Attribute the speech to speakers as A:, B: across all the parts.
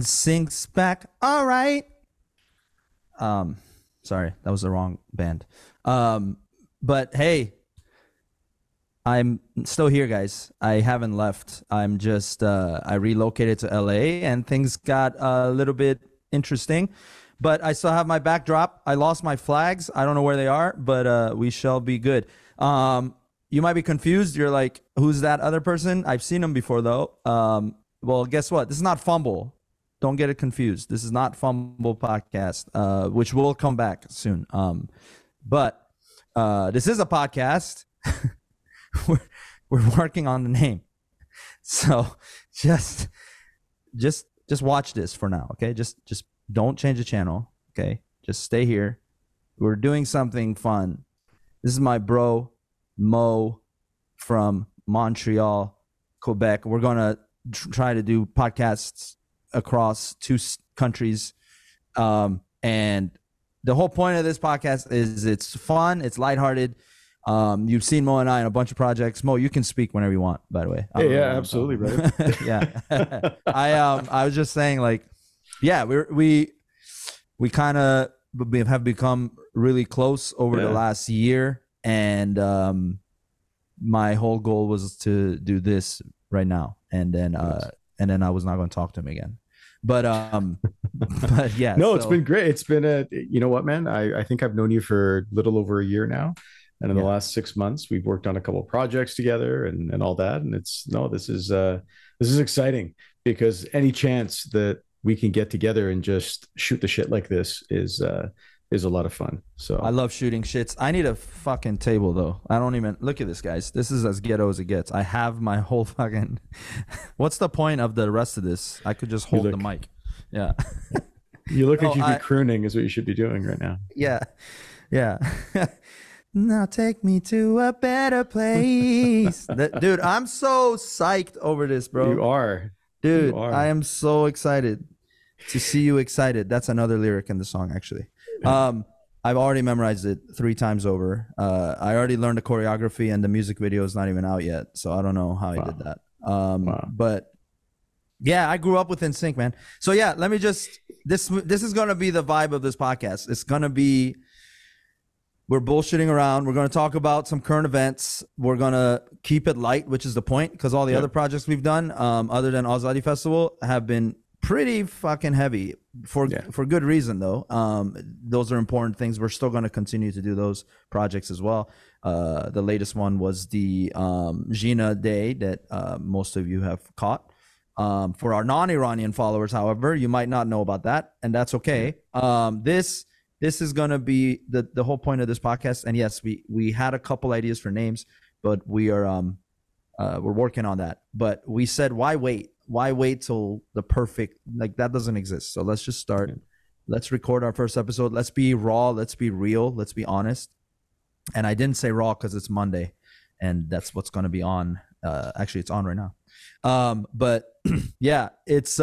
A: NSYNC's back. All right. Sorry, that was the wrong band. But hey, I'm still here, guys. I haven't left. I'm just I relocated to LA and things got a little bit interesting. But I still have my backdrop. I lost my flags. I don't know where they are, but we shall be good. You might be confused. You're like, who's that other person? I've seen him before, though. Well, guess what? This is not Fumble. Don't get it confused. This is not Fumble Podcast, which will come back soon. But this is a podcast. we're working on the name. So just watch this for now, okay? Just don't change the channel, okay? Just stay here. We're doing something fun. This is my bro, Mo, from Montreal, Quebec. We're going to try to do podcasts across 2 countries. And the whole point of this podcast is it's fun. It's lighthearted. You've seen Mo and I in a bunch of projects. Mo, you can speak whenever you want, by the way.
B: Yeah, absolutely, brother.
A: Yeah. I was just saying, like, yeah, we kind of have become really close over the last year, and my whole goal was to do this right now, and then I was not going to talk to him again. But yeah.
B: No, it's been great. It's been you know what, man? I think I've known you for a little over a year now. And in the last 6 months, we've worked on a couple of projects together and all that. And this is exciting, because any chance that we can get together and just shoot the shit like this is a lot of fun. So
A: I love shooting shits. I need a fucking table, though. I don't even look at this, guys. This is as ghetto as it gets. I have my whole fucking. What's the point of the rest of this? I could just hold the mic. Yeah.
B: You look like you'd be crooning is what you should be doing right now.
A: Yeah. Yeah. Now take me to a better place. Dude, I'm so psyched over this, bro.
B: You are.
A: Dude,
B: you are.
A: I am so excited to see you excited. That's another lyric in the song, actually. I've already memorized it 3 times over. I already learned the choreography, and the music video is not even out yet. So I don't know how I did that. But yeah, I grew up with NSYNC, man. So yeah, let me just, this is going to be the vibe of this podcast. It's going to be, we're bullshitting around. We're going to talk about some current events. We're going to keep it light, which is the point, because all the other projects we've done, other than Ahmadi Festival, have been pretty fucking heavy for good reason, though. Those are important things. We're still going to continue to do those projects as well. The latest one was the Gina Day that most of you have caught. For our non-Iranian followers, however, you might not know about that, and that's okay. This is going to be the whole point of this podcast. And yes, we had a couple ideas for names, but we're working on that. But we said, why wait? Why wait till the perfect, like, that doesn't exist. So let's just start. Let's record our first episode. Let's be raw. Let's be real. Let's be honest. And I didn't say raw because it's Monday, and that's what's going to be on. Actually, it's on right now. But yeah, it's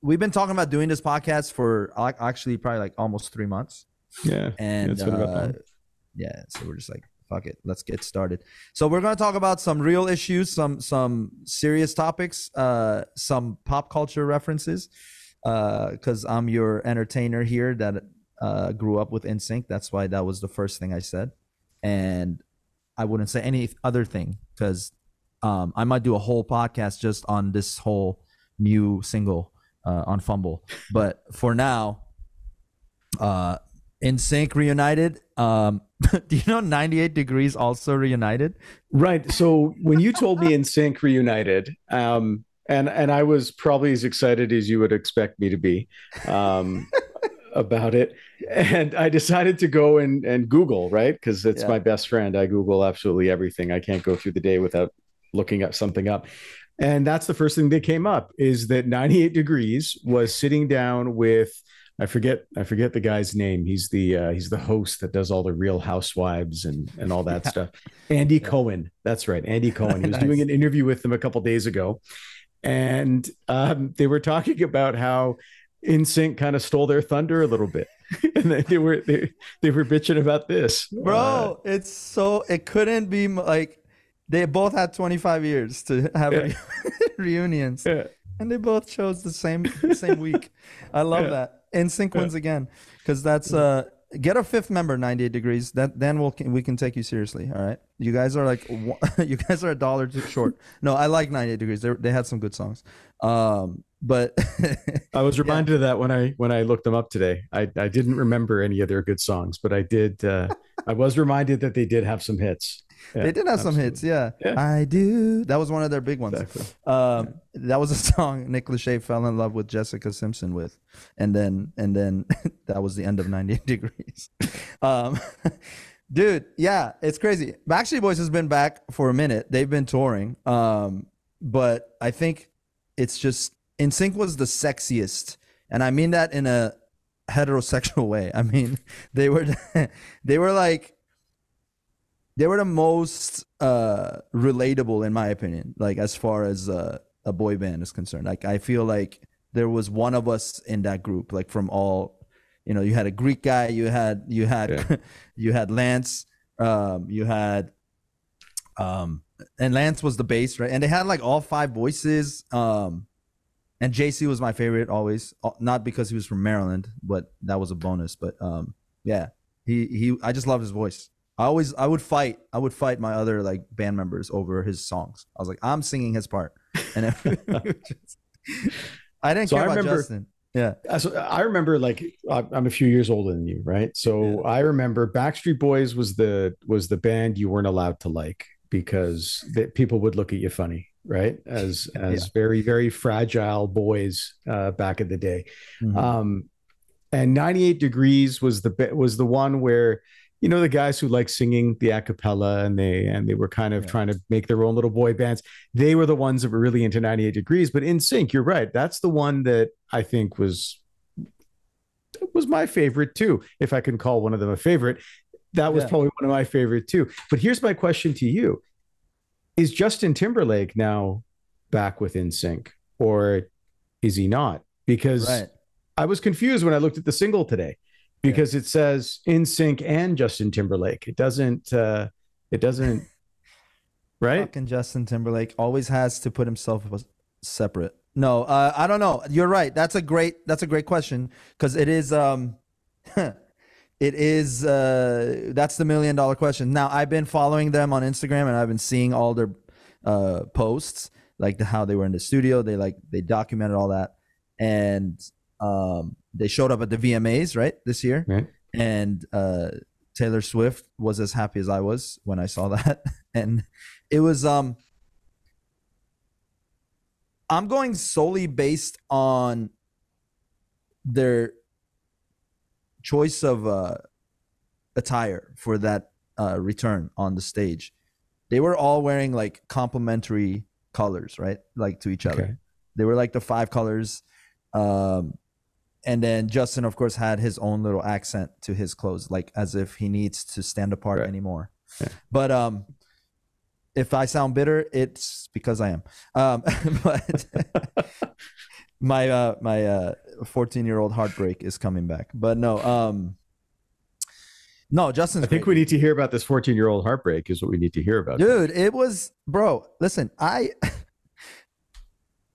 A: we've been talking about doing this podcast for actually probably like almost 3 months.
B: Yeah.
A: And
B: it's been about that.
A: Yeah, so we're just like, fuck it, let's get started. So we're going to talk about some real issues, some serious topics, some pop culture references, because I'm your entertainer here that grew up with NSYNC. That's why that was the first thing I said. And I wouldn't say any other thing, because I might do a whole podcast just on this whole new single on Fumble. But for now, NSYNC reunited. Do you know 98 Degrees also reunited?
B: Right. So when you told me NSYNC reunited, and I was probably as excited as you would expect me to be about it, and I decided to go and Google, right? Because it's my best friend. I Google absolutely everything. I can't go through the day without looking up something up. And that's the first thing that came up, is that 98 Degrees was sitting down with, I forget the guy's name. He's the host that does all the Real Housewives and all that stuff. Andy Cohen. That's right. Andy Cohen. He was doing an interview with them a couple days ago. And they were talking about how NSYNC kind of stole their thunder a little bit. And they were bitching about this.
A: Bro, it couldn't be like, they both had 25 years to have reunions. And they both chose the same week. I love that. NSYNC wins again, because that's get a fifth member. 98 Degrees. Then we can take you seriously. All right, you guys are like you guys are $1 too short. No, I like 98 Degrees. They had some good songs. But
B: I was reminded of that when I looked them up today. I didn't remember any of their good songs, but I did. I was reminded that they did have some hits.
A: Yeah, they did have some hits. Yeah. I do. That was one of their big ones.
B: Exactly.
A: That was a song Nick Lachey fell in love with Jessica Simpson with, and then that was the end of 98 Degrees. Dude, yeah, it's crazy. Backstreet Boys has been back for a minute. They've been touring, but I think it's just NSYNC was the sexiest, and I mean that in a heterosexual way. I mean, they were like. They were the most relatable, in my opinion, like as far as a boy band is concerned. Like, I feel like there was one of us in that group, like from all, you had a Greek guy, you had you had Lance, you had and Lance was the bass, right? And they had like all 5 voices. And JC was my favorite always, not because he was from Maryland, but that was a bonus. But yeah, I just loved his voice. I would fight my other like band members over his songs. I was like, I'm singing his part, and I didn't care about Justin. Yeah,
B: so I remember, like, I'm a few years older than you, right? So I remember Backstreet Boys was the band you weren't allowed to like, because people would look at you funny, right? As very, very fragile boys back in the day. Mm-hmm. And 98 Degrees was the one where, the guys who like singing the a cappella, and they were kind of trying to make their own little boy bands. They were the ones that were really into 98 Degrees. But NSYNC, you're right. That's the one that I think was my favorite too. If I can call one of them a favorite, that was probably one of my favorite too. But here's my question to you: is Justin Timberlake now back with NSYNC, or is he not? Because I was confused when I looked at the single today. Because it says NSYNC and Justin Timberlake. It doesn't, right?
A: Fucking Justin Timberlake always has to put himself separate. No, I don't know. You're right. That's a great question, because it is, that's the $1 million question. Now, I've been following them on Instagram, and I've been seeing all their posts, like how they were in the studio. They documented all that, and they showed up at the VMAs this year, right? And Taylor Swift was as happy as I was when I saw that, and it was I'm going solely based on their choice of attire for that return on the stage. They were all wearing like complementary colors, right? Like to each other. They were like the 5 colors. And then Justin, of course, had his own little accent to his clothes, like as if he needs to stand apart anymore. Yeah. But if I sound bitter, it's because I am. But my 14-year-old heartbreak is coming back. But no, Justin's.
B: I think we need to hear about this 14-year-old heartbreak. Is what we need to hear about.
A: Dude, it was, bro. Listen, I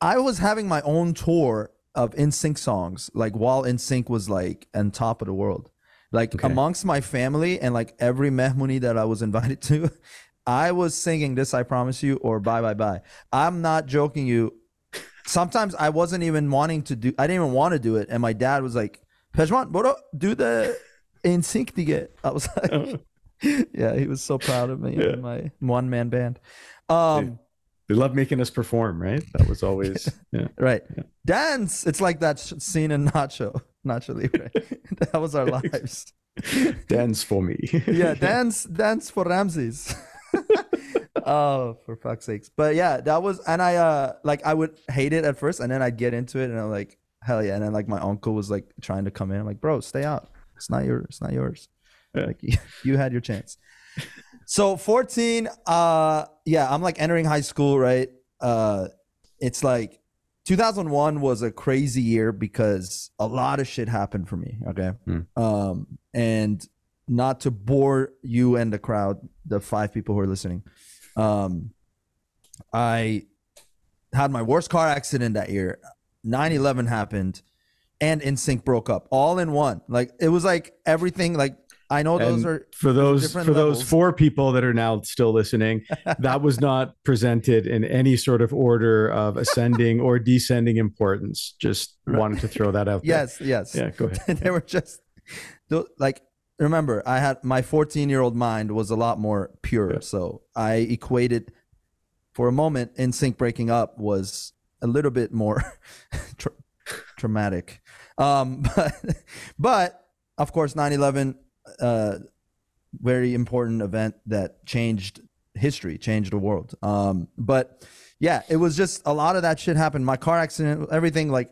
A: was having my own tour of NSYNC songs, like while NSYNC was like on top of the world, like amongst my family and like every mehmuni that I was invited to, I was singing This I Promise You or Bye Bye Bye. I'm not joking you. Sometimes I wasn't even wanting to do, I didn't even want to do it. And my dad was like, Pejman, bro, do the NSYNC to get. I was like, yeah, he was so proud of me and my one-man band.
B: They love making us perform, right? That was always
A: right. Yeah. Dance. It's like that scene in Nacho Libre. That was our lives.
B: Dance for me.
A: Yeah, dance for Ramses. Oh, for fuck's sakes! But yeah, that was, and I I would hate it at first, and then I'd get into it, and I'm like, hell yeah! And then like my uncle was like trying to come in. I'm like, bro, stay out. It's not yours. Yeah. Like you had your chance. So 14, I'm like entering high school, right? It's like 2001 was a crazy year because a lot of shit happened for me, okay? And not to bore you and the crowd, the 5 people who are listening, I had my worst car accident that year. 9/11 happened, and NSYNC broke up all in one. Like it was like everything. Like I know those are
B: for those
A: different
B: for
A: levels.
B: those 4 people that are now still listening. That was not presented in any sort of order of ascending or descending importance. Just wanted to throw that out there.
A: Yes.
B: Yeah, go ahead.
A: They were just like, remember, I had my 14-year-old mind was a lot more pure.
B: Yeah.
A: So I equated for a moment NSYNC breaking up was a little bit more traumatic. But of course, 9/11, very important event that changed history, changed the world. But yeah, it was just a lot of that shit happened. My car accident, everything, like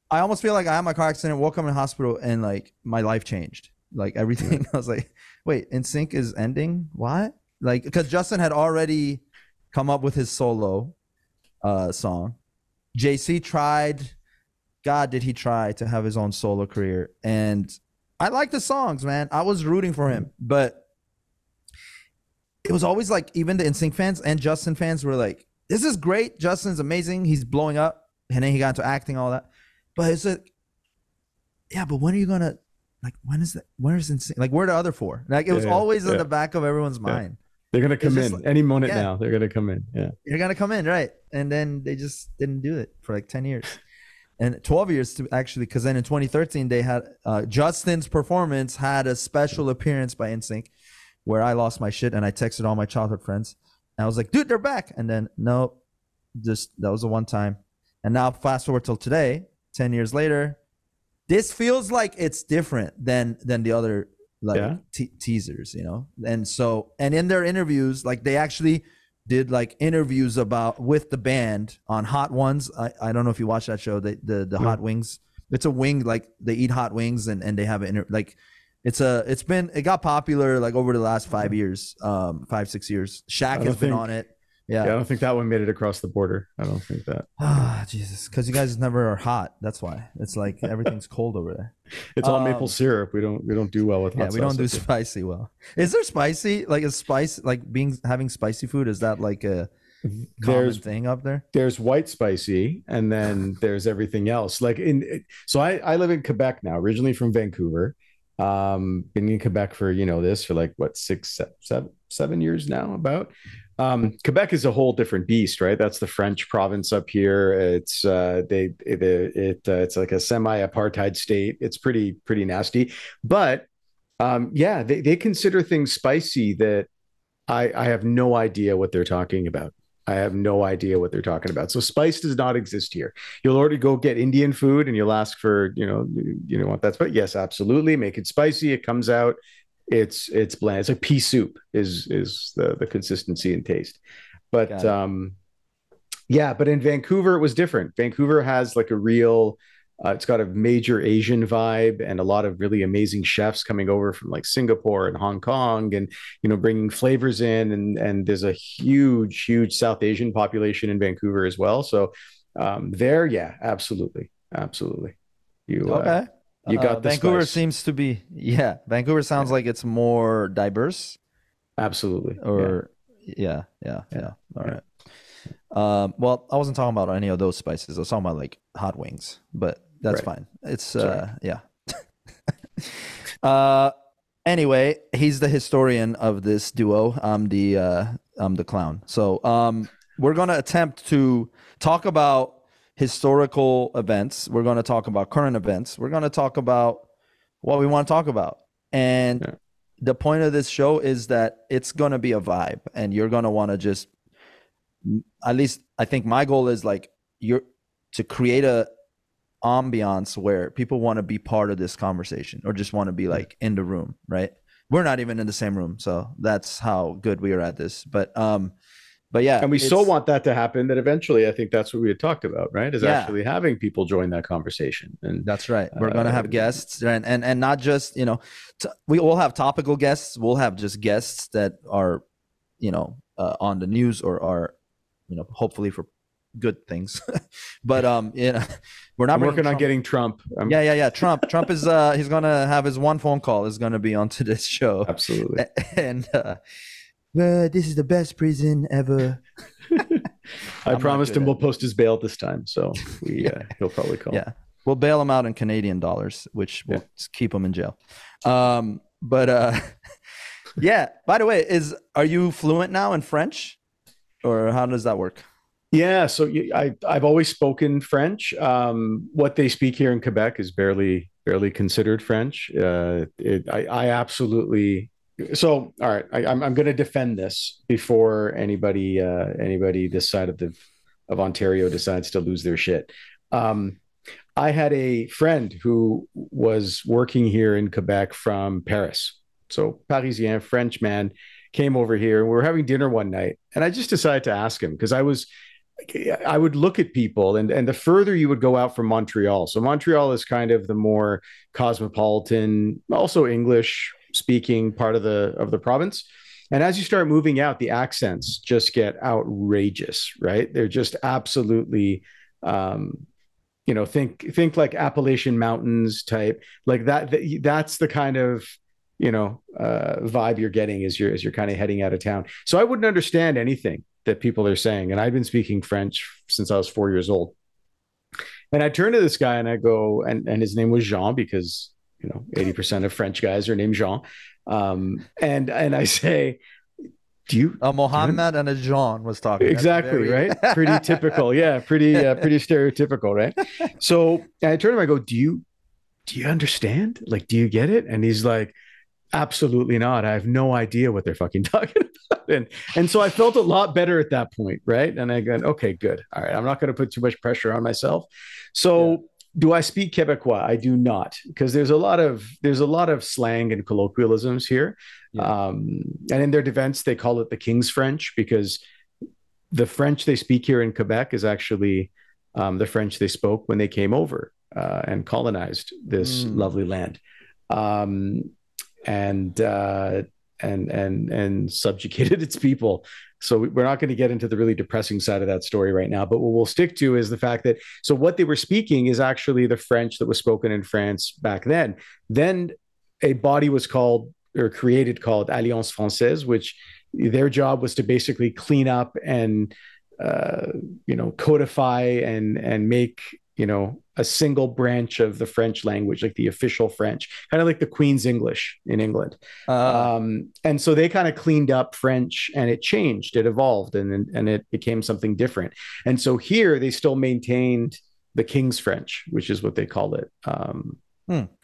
A: I almost feel like I had my car accident, woke up in the hospital, and like my life changed. Like everything, I was like, wait, NSYNC is ending? What? Like, because Justin had already come up with his solo song. JC tried, God, did he try to have his own solo career? And I like the songs, man. I was rooting for him, but it was always like, even the NSYNC fans and Justin fans were like, this is great. Justin's amazing. He's blowing up. And then he got into acting, all that. But it's like, yeah, but when are you going to, like, when is NSYNC? Like, where are the other 4? Like, it was always in the back of everyone's mind.
B: They're going to come in any moment now. They're going to come in. Yeah.
A: They're going to come in, right? And then they just didn't do it for like 10 years. And 12 years to actually, because then in 2013 they had Justin's performance had a special appearance by NSYNC where I lost my shit and I texted all my childhood friends and I was like, dude, they're back. And then no, just that was a one time. And now fast forward till today, 10 years later, this feels like it's different than the other like teasers, you know. And so, and in their interviews, like they actually did like interviews with the band on Hot Ones. I don't know if you watch that show, the Hot Wings. It's a wing, like they eat hot wings and they have it got popular like over the last 5 years, 5-6 years. Shaq has been on it. Yeah,
B: I don't think that one made it across the border. I don't think that.
A: Ah, Jesus, because you guys never are hot. That's why it's like everything's cold over there.
B: It's all maple syrup. We don't do well with hot sauce.
A: We don't do spicy well. Is there spicy? Like a spice, like having spicy food? Is that like a common thing up there?
B: There's white spicy, and then there's everything else. Like so I live in Quebec now. Originally from Vancouver. Been in Quebec for for like what 6, 7 years now about. Quebec is a whole different beast, right? That's the French province up here. It's it's like a semi-apartheid state. It's pretty nasty, but they consider things spicy that I have no idea what they're talking about. I have no idea what they're talking about. So spice does not exist here. You'll already go get Indian food and you'll ask for, you know what that's, but yes, absolutely. Make it spicy. It comes out. It's bland. It's like pea soup is the consistency and taste. But but in Vancouver, it was different. Vancouver has like a real, it's got a major Asian vibe and a lot of really amazing chefs coming over from like Singapore and Hong Kong and, bringing flavors in. And there's a huge South Asian population in Vancouver as well. So absolutely.
A: Okay.
B: You got the
A: Vancouver
B: spice.
A: seems to be, Vancouver sounds like it's more diverse.
B: Absolutely.
A: Or yeah. All right. Well, I wasn't talking about any of those spices. I was talking about like hot wings, but that's fine. It's anyway, he's the historian of this duo. I'm the clown. So we're gonna attempt to talk about historical events. We're going to talk about current events. We're going to talk about what we want to talk about. And the point of this show is that it's going to be a vibe and you're going to want to just, at least I think my goal is like to create a ambiance where people want to be part of this conversation or just want to be like in the room, right? We're not even in the same room. So that's how good we are at this. But yeah,
B: and we so want that to happen that eventually I think that's what we had talked about, right? Is actually having people join that conversation. And
A: that's right. We're going to have guests and not just, we will have topical guests. We'll have just guests that are, on the news or are, hopefully for good things. But, we're not
B: working on getting Trump.
A: Trump is, he's going to have his one phone call is going to be onto this show.
B: Absolutely.
A: And, this is the best prison ever.
B: I
A: I'm not
B: promised
A: good
B: him
A: at
B: we'll
A: it.
B: post his bail this time, so he'll probably call.
A: Yeah. We'll bail him out in Canadian dollars, which will just keep him in jail. But yeah, by the way, are you fluent now in French, or how does that work?
B: Yeah, so I've always spoken French. What they speak here in Quebec is barely considered French. I absolutely. So, all right, I'm going to defend this before anybody this side of Ontario decides to lose their shit. Um, I had a friend who was working here in Quebec from Paris. So Parisien, French man, came over here and we were having dinner one night. And I just decided to ask him because I would look at people and the further you would go out from Montreal. So Montreal is kind of the more cosmopolitan, also English speaking part of the province. And as you start moving out, the accents just get outrageous, right? They're just absolutely think like Appalachian Mountains type, like that. That's the kind of vibe you're getting as you're kind of heading out of town. So I wouldn't understand anything that people are saying, and I've been speaking French since I was 4 years old. And I turn to this guy and I go, and his name was Jean because 80% of French guys are named Jean. And I say, do you
C: A Mohammed and a John was talking.
B: exactly right? Pretty typical, yeah, pretty stereotypical, right? So I turn to him, I go, do you understand? Like, do you get it? And he's like, absolutely not. I have no idea what they're fucking talking about. And so I felt a lot better at that point, right? And I go, okay, good. All right, I'm not going to put too much pressure on myself. So do I speak Quebecois? I do not, because there's a lot of slang and colloquialisms here. Yeah. And in their defense, they call it the King's French because the French they speak here in Quebec is actually the French they spoke when they came over and colonized this lovely land, and subjugated its people. So we're not going to get into the really depressing side of that story right now, but what we'll stick to is the fact that, so what they were speaking is actually the French that was spoken in France back then. Then a body was created called Alliance Française, which their job was to basically clean up and, codify and make, a single branch of the French language, like the official French, kind of like the Queen's English in England. And so they kind of cleaned up French and it changed, it evolved, and it became something different. And so here they still maintained the King's French, which is what they called it.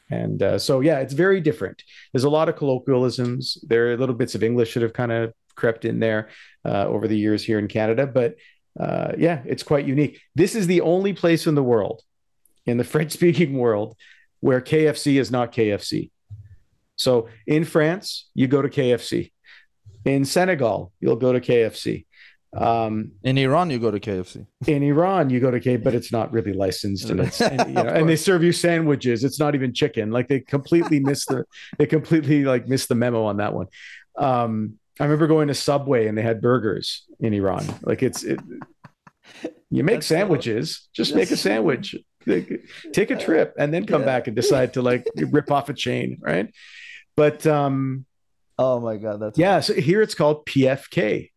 B: And so, yeah, it's very different. There's a lot of colloquialisms. There are little bits of English that have kind of crept in there over the years here in Canada. But it's quite unique. This is the only place in the world, in the French-speaking world, where KFC is not KFC. So in France, you go to KFC. In Senegal, you'll go to KFC.
A: In Iran, you go to KFC.
B: In Iran, you go to KFC, but it's not really licensed, and and they serve you sandwiches. It's not even chicken. Like they completely missed the memo on that one. I remember going to Subway and they had burgers in Iran. Like you make sandwiches, just make a sandwich, take a trip, and then come back and decide to rip off a chain, right? But
A: oh my God,
B: so here it's called PFK.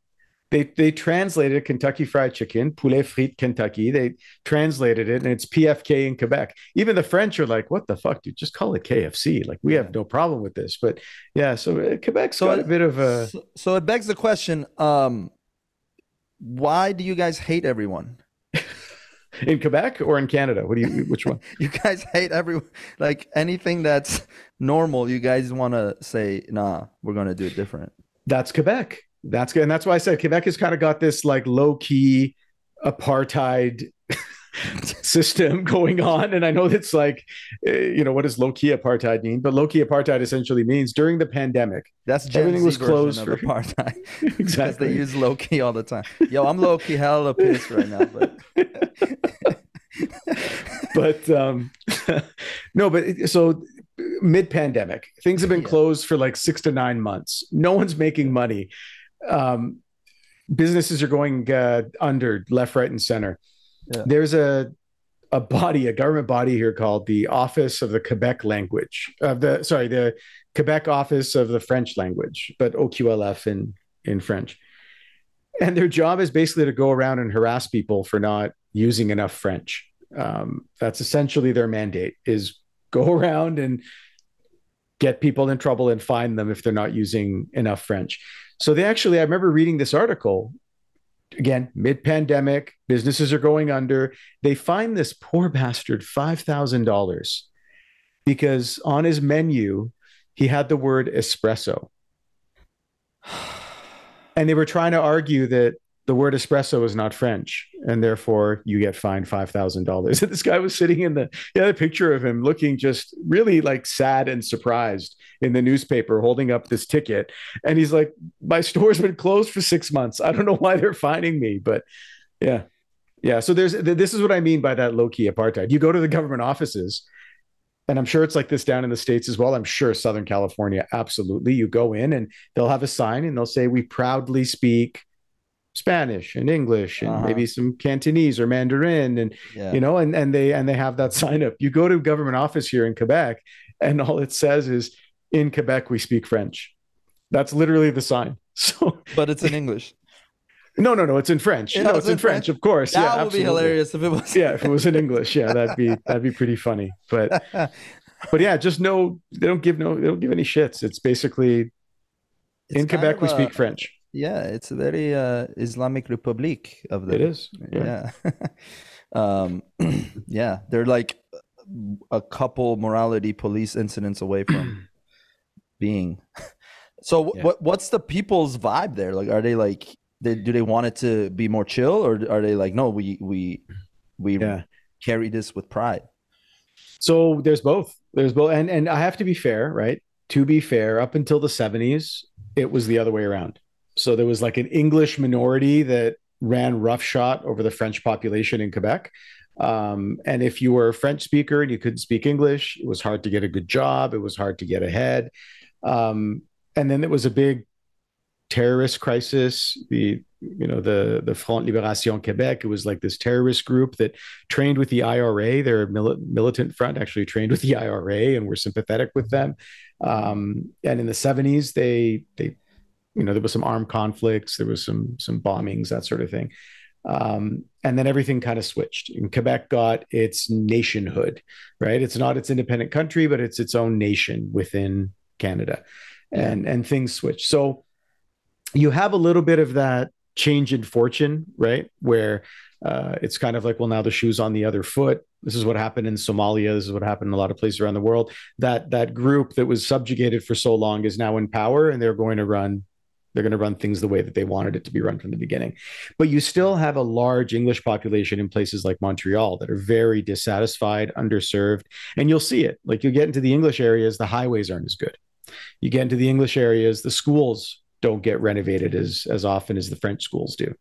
B: They translated Kentucky Fried Chicken, poulet frites Kentucky. They translated it, and it's PFK in Quebec. Even the French are like, "What the fuck, dude? Just call it KFC. Like, we have no problem with this." But yeah, so Quebec's got a bit of a.
A: So it begs the question: why do you guys hate everyone?
B: In Quebec or in Canada? Which one?
A: You guys hate everyone. Like anything that's normal, you guys want to say, "Nah, we're going to do it different."
B: That's Quebec. That's good. And that's why I said Quebec has kind of got this low-key apartheid system going on. And I know that's what does low-key apartheid mean? But low-key apartheid essentially means during the pandemic,
A: that's
B: everything was closed
A: for apartheid.
B: Exactly.
A: They use low-key all the time. Yo, I'm low-key hella pissed right now.
B: But no, but so mid-pandemic, things have been closed for 6 to 9 months. No one's making money. Businesses are going under left, right, and center. Yeah. There's a government body here called the Office of the Quebec Language, the Quebec Office of the French Language, but OQLF in French. And their job is basically to go around and harass people for not using enough French. That's essentially their mandate, is go around and get people in trouble and fine them if they're not using enough French. So I remember reading this article, again, mid-pandemic, businesses are going under. They fined this poor bastard $5,000 because on his menu, he had the word espresso. And they were trying to argue that the word espresso is not French, and therefore you get fined $5,000. And this guy was sitting in the picture of him looking just really like sad and surprised in the newspaper, holding up this ticket. And he's like, my store's been closed for 6 months. I don't know why they're fining me, but yeah. Yeah. So this is what I mean by that low-key apartheid. You go to the government offices, and I'm sure it's like this down in the States as well. I'm sure Southern California, absolutely. You go in and they'll have a sign and they'll say, we proudly speak Spanish and English and maybe some Cantonese or Mandarin. And, and they have that sign up. You go to a government office here in Quebec and all it says is, in Quebec, we speak French. That's literally the sign. So,
C: but it's in English.
B: No, it's in French. It's in French, of course.
C: That would be hilarious if it was.
B: Yeah, if it was in English, that'd be pretty funny. But yeah, just no, they don't give any shits. It's basically in Quebec we speak French.
A: Yeah, it's a very Islamic Republic of the.
B: It is.
A: Yeah. Yeah, they're like a couple morality police incidents away from being. So what's the people's vibe there? Like, are they like? Do they want it to be more chill, or are they like, no, we carry this with pride?
B: So there's both. And I have to be fair, right? To be fair, up until the 70s, it was the other way around. So there was like an English minority that ran roughshod over the French population in Quebec. And if you were a French speaker and you couldn't speak English, it was hard to get a good job. It was hard to get ahead. And then there was a big terrorist crisis, the Front Libération Québec. It was like this terrorist group that trained with the IRA. Their militant front actually trained with the IRA and were sympathetic with them. And in the 70s, they there was some armed conflicts, there was some bombings, that sort of thing. And then everything kind of switched. And Quebec got its nationhood, right? It's not its independent country, but it's its own nation within Canada. And things switched. So you have a little bit of that change in fortune, right? Where it's kind of like, well, now the shoe's on the other foot. This is what happened in Somalia. This is what happened in a lot of places around the world. That group that was subjugated for so long is now in power, and they're going to run things the way that they wanted it to be run from the beginning. But you still have a large English population in places like Montreal that are very dissatisfied, underserved. And you'll see it. Like, you get into the English areas, the highways aren't as good. You get into the English areas, the schools don't get renovated as often as the French schools do.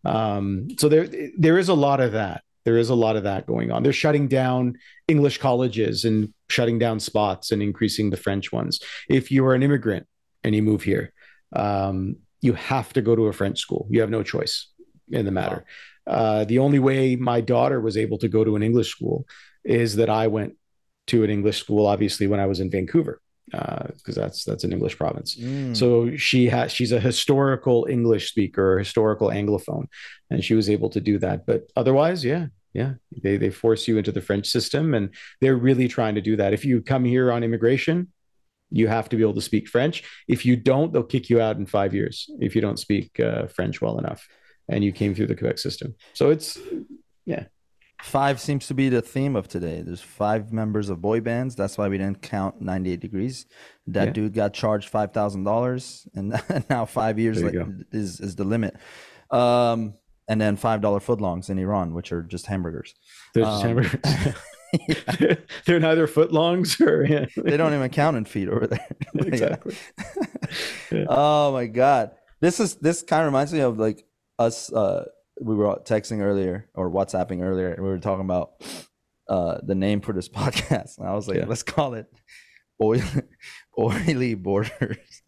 B: So there is a lot of that. There is a lot of that going on. They're shutting down English colleges and shutting down spots and increasing the French ones. If you are an immigrant and you move here, you have to go to a French school. You have no choice in the matter. The only way my daughter was able to go to an English school is that I went to an English school, obviously, when I was in Vancouver. Because that's an English province. So she's a historical English speaker, historical Anglophone, and she was able to do that. But otherwise, they force you into the French system, and they're really trying to do that. If you come here on immigration, you have to be able to speak French. If you don't, they'll kick you out in 5 years if you don't speak French well enough, and you came through the Quebec system. So it's
A: 5 seems to be the theme of today. There's 5 members of boy bands. That's why we didn't count 98 Degrees. That dude got charged $5,000, and now 5 years is the limit. And then $5 footlongs in Iran, which are just hamburgers.
B: They're just hamburgers. They're neither footlongs or
A: they don't even count in feet over there.
B: Exactly.
A: Oh my God. This kind of reminds me of like us. We were texting earlier or WhatsApping earlier, and we were talking about the name for this podcast. And I was like, let's call it Oily Borders.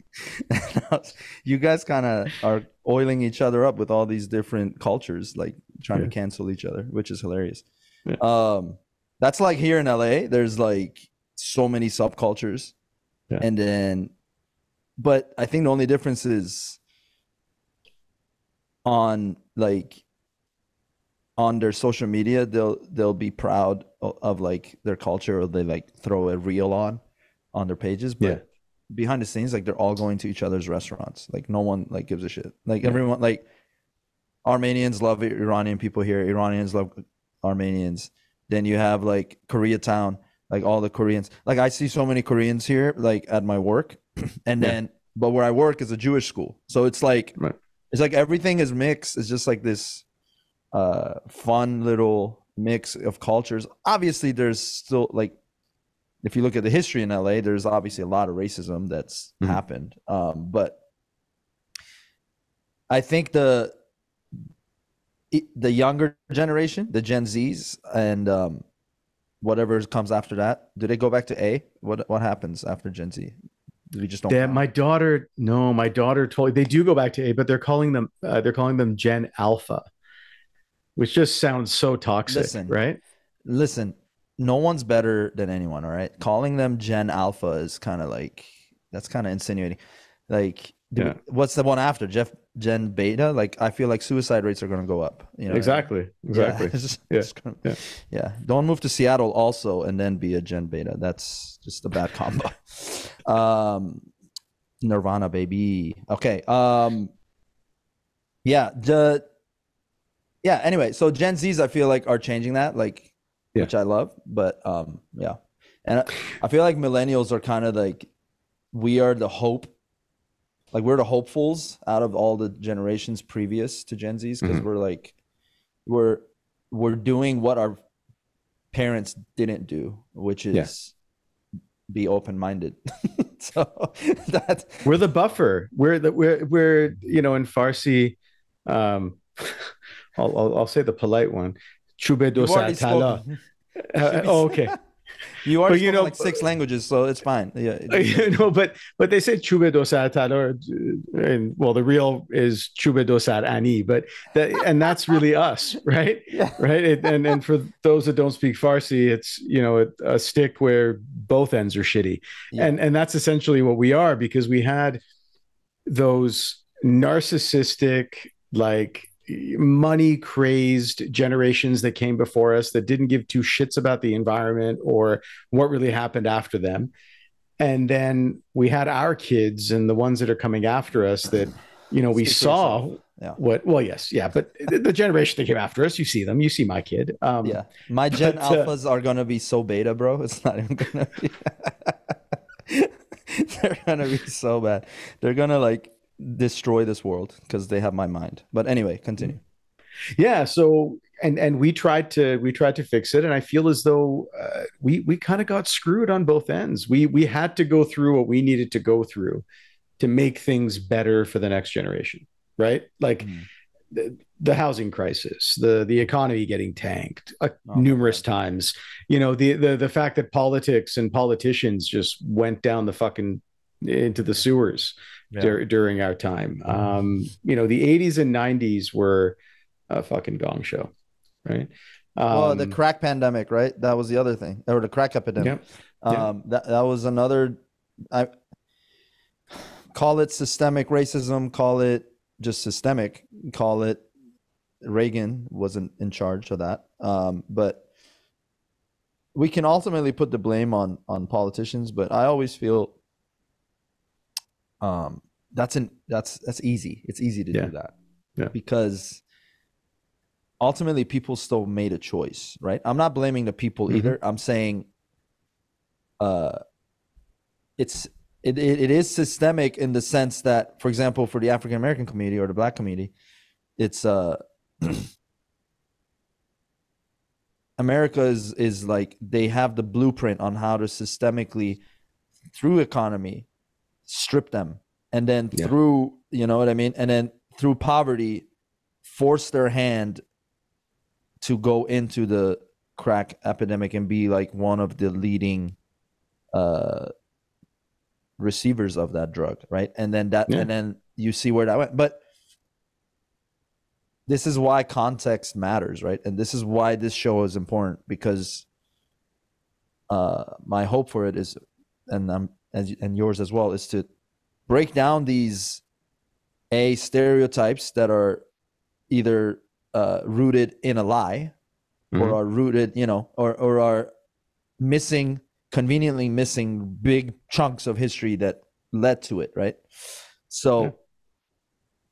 A: You guys kind of are oiling each other up with all these different cultures, like trying to cancel each other, which is hilarious. That's like here in LA, there's like so many subcultures. And then, but I think the only difference is on like on their social media, they'll be proud of like their culture, or they like throw a reel on their pages, but behind the scenes, like they're all going to each other's restaurants. Like no one like gives a shit. Like everyone, like Armenians love Iranian people here. Iranians love Armenians. Then you have like Koreatown, like all the Koreans. Like I see so many Koreans here, like at my work, and then but where I work is a Jewish school, so it's like it's like everything is mixed. It's just like this fun little mix of cultures. Obviously, there's still like, if you look at the history in LA, there's obviously a lot of racism that's happened. But I think the younger generation, the Gen Zs, and whatever comes after that, do they go back to A? What happens after Gen Z? We just don't.
B: My daughter told they do go back to A, but they're calling them Gen Alpha, which just sounds so toxic, right?
A: Listen, no one's better than anyone, all right? Calling them Gen Alpha is kind of like, that's kind of insinuating. Like, what's the one after? Gen Beta? Like, I feel like suicide rates are going to go up. You know?
B: Exactly.
A: Yeah. Don't move to Seattle also and then be a Gen Beta. That's just a bad combo. Nirvana, baby. Okay. Anyway, so Gen Zs, I feel like, are changing that, like, which I love. But and I feel like millennials are kind of like, we are the hope. Like, we're the hopefuls out of all the generations previous to Gen Zs, because we're like, we're doing what our parents didn't do, which is be open-minded. So that's,
B: we're the buffer. We're in Farsi. I'll say the polite one. Chube dosa tala. Okay.
A: You already spoken like 6 languages, so it's fine. Yeah.
B: But they say chube dosa tala, and well, the real is chube dosa ani, and that's really us, right?
A: Yeah.
B: Right. And for those that don't speak Farsi, it's a stick where both ends are shitty, and that's essentially what we are, because we had those narcissistic, like, money crazed generations that came before us that didn't give two shits about the environment or what really happened after them. And then we had our kids and the ones that are coming after us that, we saw but the generation that came after us, you see them, you see my kid.
A: My Gen Alphas are going to be so beta, bro. It's not even going to be, they're going to be so bad. They're going to like destroy this world because they have my mind. But anyway, continue.
B: So and we tried to fix it, and I feel as though we kind of got screwed on both ends. We had to go through what we needed to go through to make things better for the next generation, right? Like the housing crisis, the economy getting tanked numerous times, the fact that politics and politicians just went down the fucking into the sewers during our time. The 80s and 90s were a fucking gong show, right?
A: The crack pandemic, right? That was the other thing, or the crack epidemic. That was another. I call it systemic racism, call it just systemic, call it Reagan wasn't in charge of that. But we can ultimately put the blame on politicians, but I always feel that's easy. It's easy to do that because ultimately people still made a choice, right? I'm not blaming the people either. I'm saying it is systemic in the sense that, for example, for the African American community or the Black community, it's America is like, they have the blueprint on how to systemically, through economy, strip them, and then through, you know what I mean, and then through poverty, force their hand to go into the crack epidemic and be like one of the leading receivers of that drug, right? And then and then you see where that went. But this is why context matters, right? And this is why this show is important, because my hope for it is, and yours as well, is to break down these stereotypes that are either rooted in a lie, or are rooted, or are conveniently missing big chunks of history that led to it, right? So,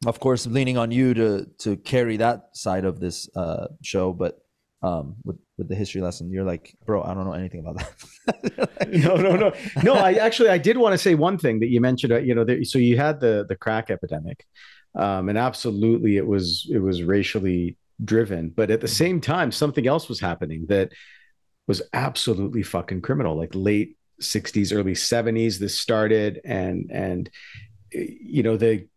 A: of course, leaning on you to carry that side of this show, but with the history lesson, you're like, bro, I don't know anything about
B: that. No. I did want to say one thing that you mentioned. So you had the crack epidemic, and absolutely, it was racially driven, but at the same time, something else was happening that was absolutely fucking criminal. Like late 60s, early 70s, this started, and they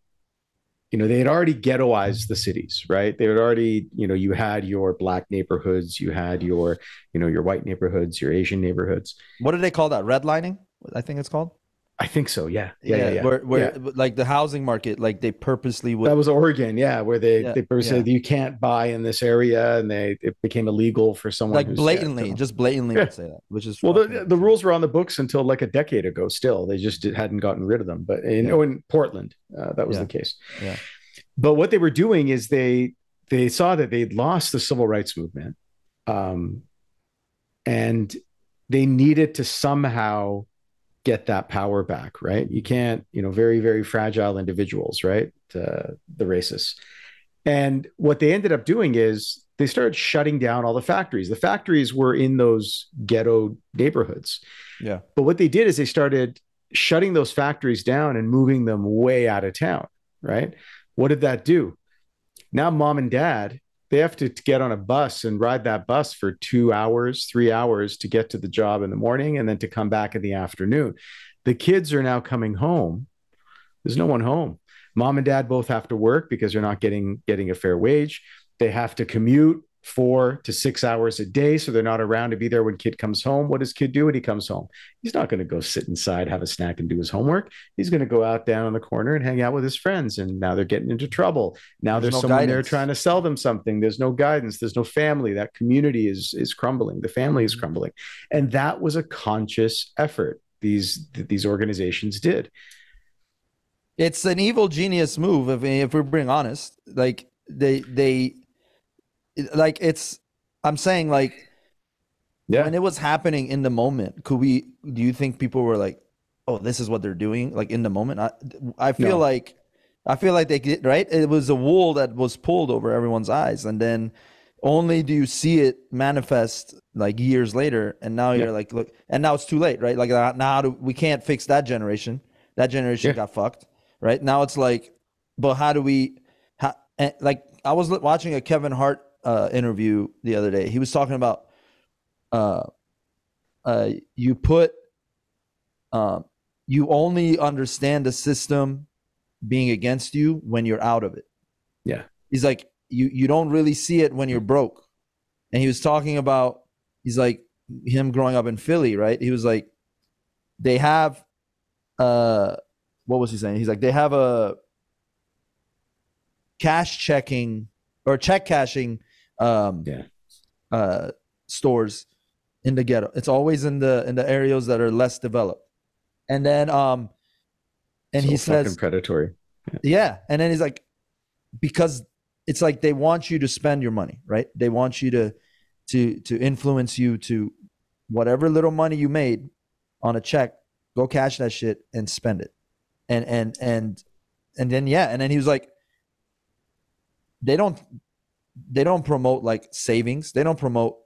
B: had already ghettoized the cities, right? They had already, you had your black neighborhoods, you had your white neighborhoods, your Asian neighborhoods.
A: What do they call that? Redlining, I think it's called.
B: I think so. Yeah.
A: Where like the housing market, like they purposely would.
B: That was Oregon, where they said you can't buy in this area, and it became illegal for someone
A: like blatantly would say that, which is
B: the rules were on the books until like a decade ago. Still, they just hadn't gotten rid of them. But in Portland, that was the case.
A: Yeah.
B: But what they were doing is they saw that they'd lost the civil rights movement, and they needed to somehow get that power back, right? You can't, very, very fragile individuals, right? The racists. And what they ended up doing is they started shutting down all the factories. The factories were in those ghetto neighborhoods.
A: Yeah.
B: But what they did is they started shutting those factories down and moving them way out of town, right? What did that do? Now mom and dad, they have to get on a bus and ride that bus for 2 hours, 3 hours to get to the job in the morning and then to come back in the afternoon. The kids are now coming home. There's no one home. Mom and dad both have to work because they're not getting a fair wage. They have to commute 4 to 6 hours a day, so they're not around to be there when kid comes home. What does kid do when he comes home? He's not going to go sit inside, have a snack, and do his homework. He's going to go out down in the corner and hang out with his friends. And now they're getting into trouble. Now there's someone there trying to sell them something. There's no guidance. There's no family. That community is crumbling. The family is crumbling. And that was a conscious effort these organizations did.
A: It's an evil genius move, if we're being honest. Like I'm saying, like, when it was happening in the moment, do you think people were like, oh, this is what they're doing, like in the moment? I feel like they get, right? It was a wool that was pulled over everyone's eyes, and then only do you see it manifest like years later, and now you're like, look, and now it's too late, right? Like now we can't fix that generation. That generation got fucked, right? Now it's like, but how do we like, I was watching a Kevin Hart interview the other day. He was talking about you only understand the system being against you when you're out of it.
B: Yeah.
A: He's like, you don't really see it when you're broke. And he was talking about, he's like, him growing up in Philly, right? He was like, they have what was he saying? He's like, they have a cash checking or check cashing stores in the ghetto. It's always in the areas that are less developed. And then and so he says
B: predatory.
A: Yeah. And then he's like, because it's like they want you to spend your money, right? They want you to influence you to whatever little money you made on a check, go cash that shit and spend it. And then he was like, they don't promote like savings. They don't promote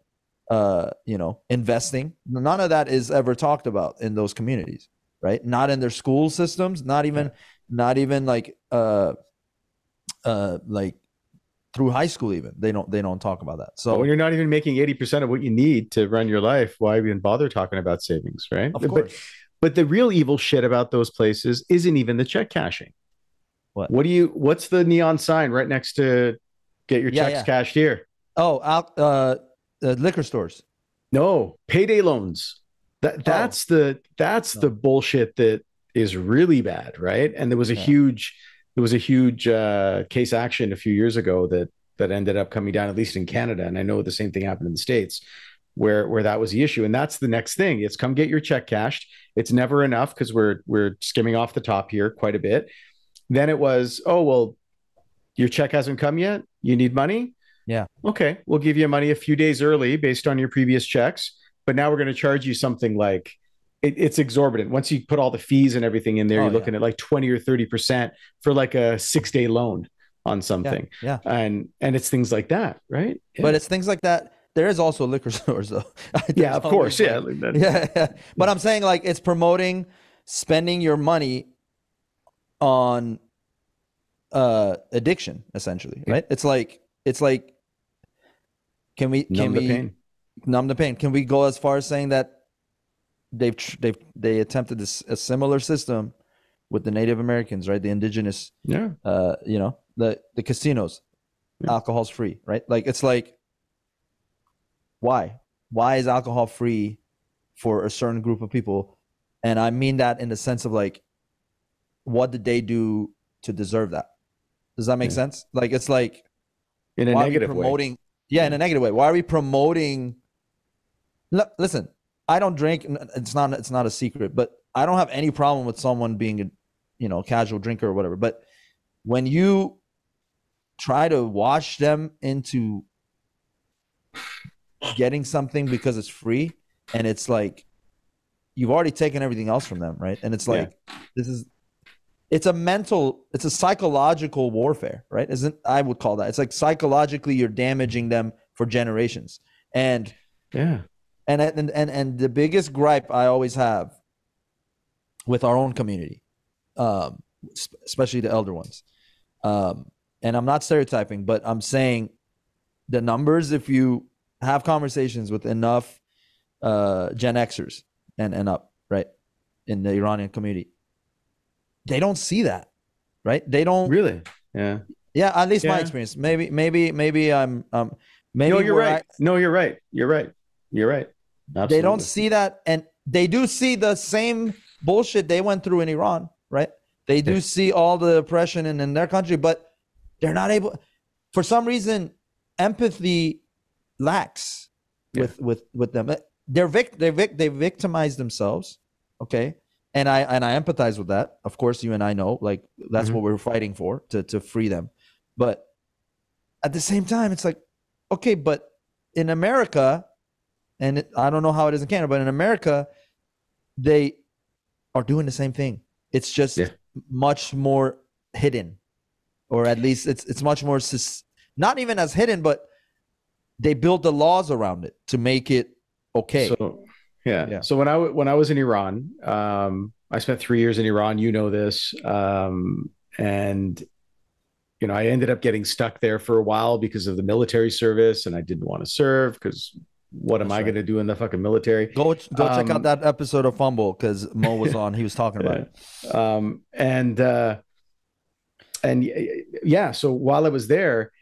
A: investing. None of that is ever talked about in those communities, right? Not in their school systems, not even like through high school. Even they don't talk about that. So
B: when you're not even making 80% of what you need to run your life, why even bother talking about savings, right?
A: Of course.
B: But the real evil shit about those places isn't even the check cashing. What's the neon sign right next to get your checks cashed here?
A: Oh, liquor stores.
B: No, payday loans. That's the bullshit that is really bad, right? And there was a huge case action a few years ago that ended up coming down, at least in Canada, and I know the same thing happened in the States, where that was the issue. And that's the next thing. It's come get your check cashed. It's never enough because we're skimming off the top here quite a bit. Then it was, oh well, Your check hasn't come yet. You need money.
A: Yeah.
B: Okay, we'll give you money a few days early based on your previous checks. But now we're going to charge you something like it's exorbitant. Once you put all the fees and everything in there, you're looking at like 20 or 30% for like a 6-day loan on something.
A: Yeah.
B: And it's things like that, right? Yeah.
A: But it's things like that. There is also liquor stores though.
B: Yeah, of course. Yeah.
A: Yeah. But I'm saying like it's promoting spending your money on addiction essentially, right? It's like can we
B: numb the pain?
A: Can we go as far as saying that they attempted a similar system with the Native Americans, right? The indigenous, the casinos, alcohol's free, right? Like it's like, why is alcohol free for a certain group of people? And I mean that in the sense of like, what did they do to deserve that? Does that make sense? Like it's like
B: in a negative way.
A: Yeah, in a negative way. Why are we promoting? Listen, I don't drink. It's not a secret, but I don't have any problem with someone being a casual drinker or whatever. But when you try to wash them into getting something because it's free, and it's like you've already taken everything else from them, right? And it's like it's a psychological warfare, right? I would call that. It's like psychologically you're damaging them for generations. And the biggest gripe I always have with our own community, especially the elder ones, and I'm not stereotyping, but I'm saying the numbers, if you have conversations with enough Gen Xers and up, right, in the Iranian community, they don't see that, right? They don't
B: really. Yeah.
A: At least my experience. Maybe I'm maybe.
B: No, you're right. You're right. Absolutely.
A: They don't see that, and they do see the same bullshit they went through in Iran, right? They do see all the oppression in their country, but they're not able. For some reason, empathy lacks with them. They victimize themselves, okay? And I empathize with that. Of course, you and I know, like that's what we're fighting for, to free them. But at the same time, it's like, okay, but in America, and I don't know how it is in Canada, but in America, they are doing the same thing. It's just much more hidden, or at least it's much more not even as hidden, but they build the laws around it to make it okay.
B: So when I was in Iran, I spent 3 years in Iran. You know this, and I ended up getting stuck there for a while because of the military service, and I didn't want to serve because what am I going to do in the fucking military?
A: Go check out that episode of Fumble because Mo was on. He was talking about
B: it. So while I was there,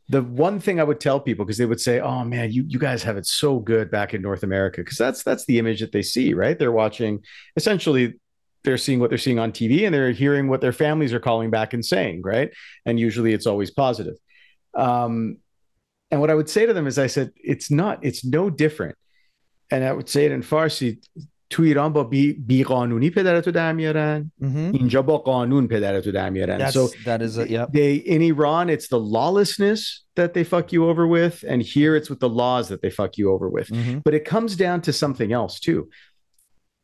B: the one thing I would tell people, because they would say, "Oh man, you guys have it so good back in North America," because that's the image that they see, right? They're watching, essentially, they're seeing what they're seeing on TV, and they're hearing what their families are calling back and saying, right? And usually, it's always positive. And what I would say to them is, I said, it's no different. And I would say it in Farsi. تو ایران با بی قانونی پدرتو در میارن اینجا با قانون پدرتو در میارن. So
A: that is
B: in Iran it's the lawlessness that they fuck you over with, and here it's with the laws that they fuck you over with. But it comes down to something else too,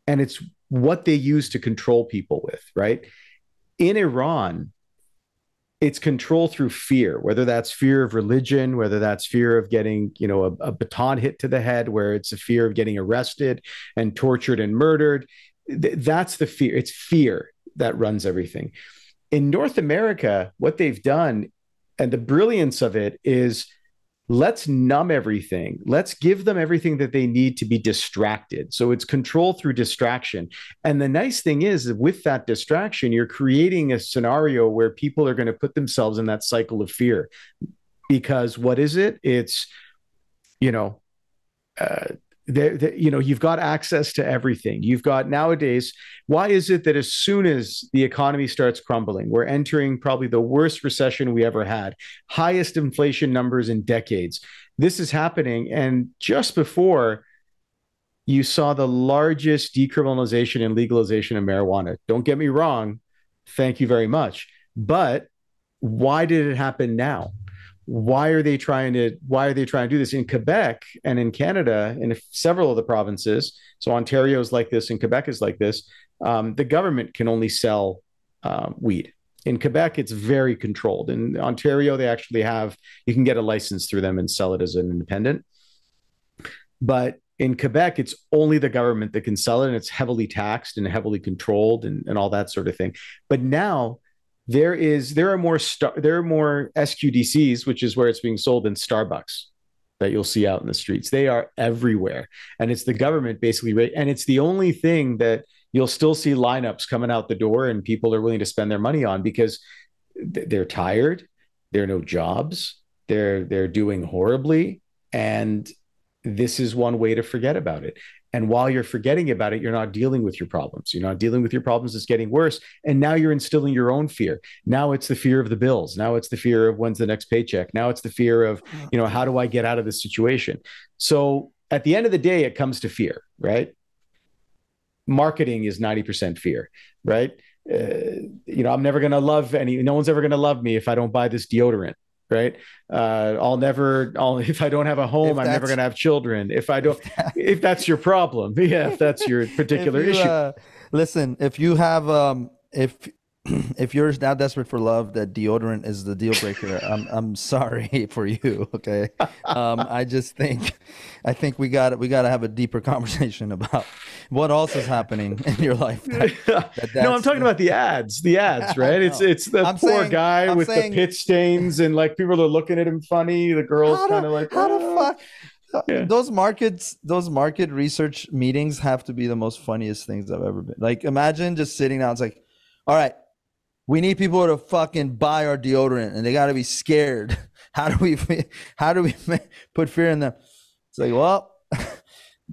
B: and it's what they use to control people with, right? In Iran, it's control through fear, whether that's fear of religion, whether that's fear of getting, a baton hit to the head, where it's a fear of getting arrested and tortured and murdered. That's the fear. It's fear that runs everything. In North America, what they've done, and the brilliance of it, is let's numb everything. Let's give them everything that they need to be distracted. So it's control through distraction. And the nice thing is, with that distraction, you're creating a scenario where people are going to put themselves in that cycle of fear. Because what is it? It's, you've got access to everything. You've got nowadays, why is it that as soon as the economy starts crumbling, we're entering probably the worst recession we ever had, highest inflation numbers in decades. This is happening. And just before, you saw the largest decriminalization and legalization of marijuana. Don't get me wrong. Thank you very much. But why did it happen now? Why are they trying to do this in Quebec and in Canada, in several of the provinces? So Ontario is like this and Quebec is like this. The government can only sell weed. In Quebec, it's very controlled. In Ontario, they actually you can get a license through them and sell it as an independent. But in Quebec, it's only the government that can sell it, and it's heavily taxed and heavily controlled and all that sort of thing. But now there are more SQDCs, which is where it's being sold, in Starbucks that you'll see out in the streets. They are everywhere, and it's the government basically, and it's the only thing that you'll still see lineups coming out the door, and people are willing to spend their money on because they're tired, there are no jobs, they're doing horribly, and this is one way to forget about it. And while you're forgetting about it, you're not dealing with your problems. You're not dealing with your problems. It's getting worse. And now you're instilling your own fear. Now it's the fear of the bills. Now it's the fear of when's the next paycheck. Now it's the fear of, how do I get out of this situation? So at the end of the day, it comes to fear, right? Marketing is 90% fear, right? I'm never going to love no one's ever going to love me if I don't buy this deodorant. Right. If I don't have a home, I'm never going to have children. If that's your problem. Yeah. If that's your particular issue.
A: Listen, if you have, if you're that desperate for love that deodorant is the deal breaker, I'm sorry for you. Okay. I think we got to have a deeper conversation about what else is happening in your life.
B: No, I'm talking about the ads, right? It's the poor guy with the pit stains, and like people are looking at him funny. The girl's kind of like,
A: how the fuck? Yeah. Those market research meetings have to be the most funniest things I've ever been. Like, imagine just sitting down. It's like, all right, we need people to fucking buy our deodorant, and they got to be scared. How do we put fear in them? It's like, well,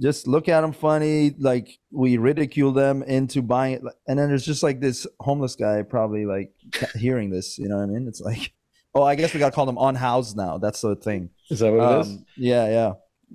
A: just look at them funny. Like, we ridicule them into buying it. And then there's just like this homeless guy probably like hearing this, you know what I mean? It's like, oh, I guess we got to call them unhoused now. That's the thing.
B: Is that what it is?
A: Yeah.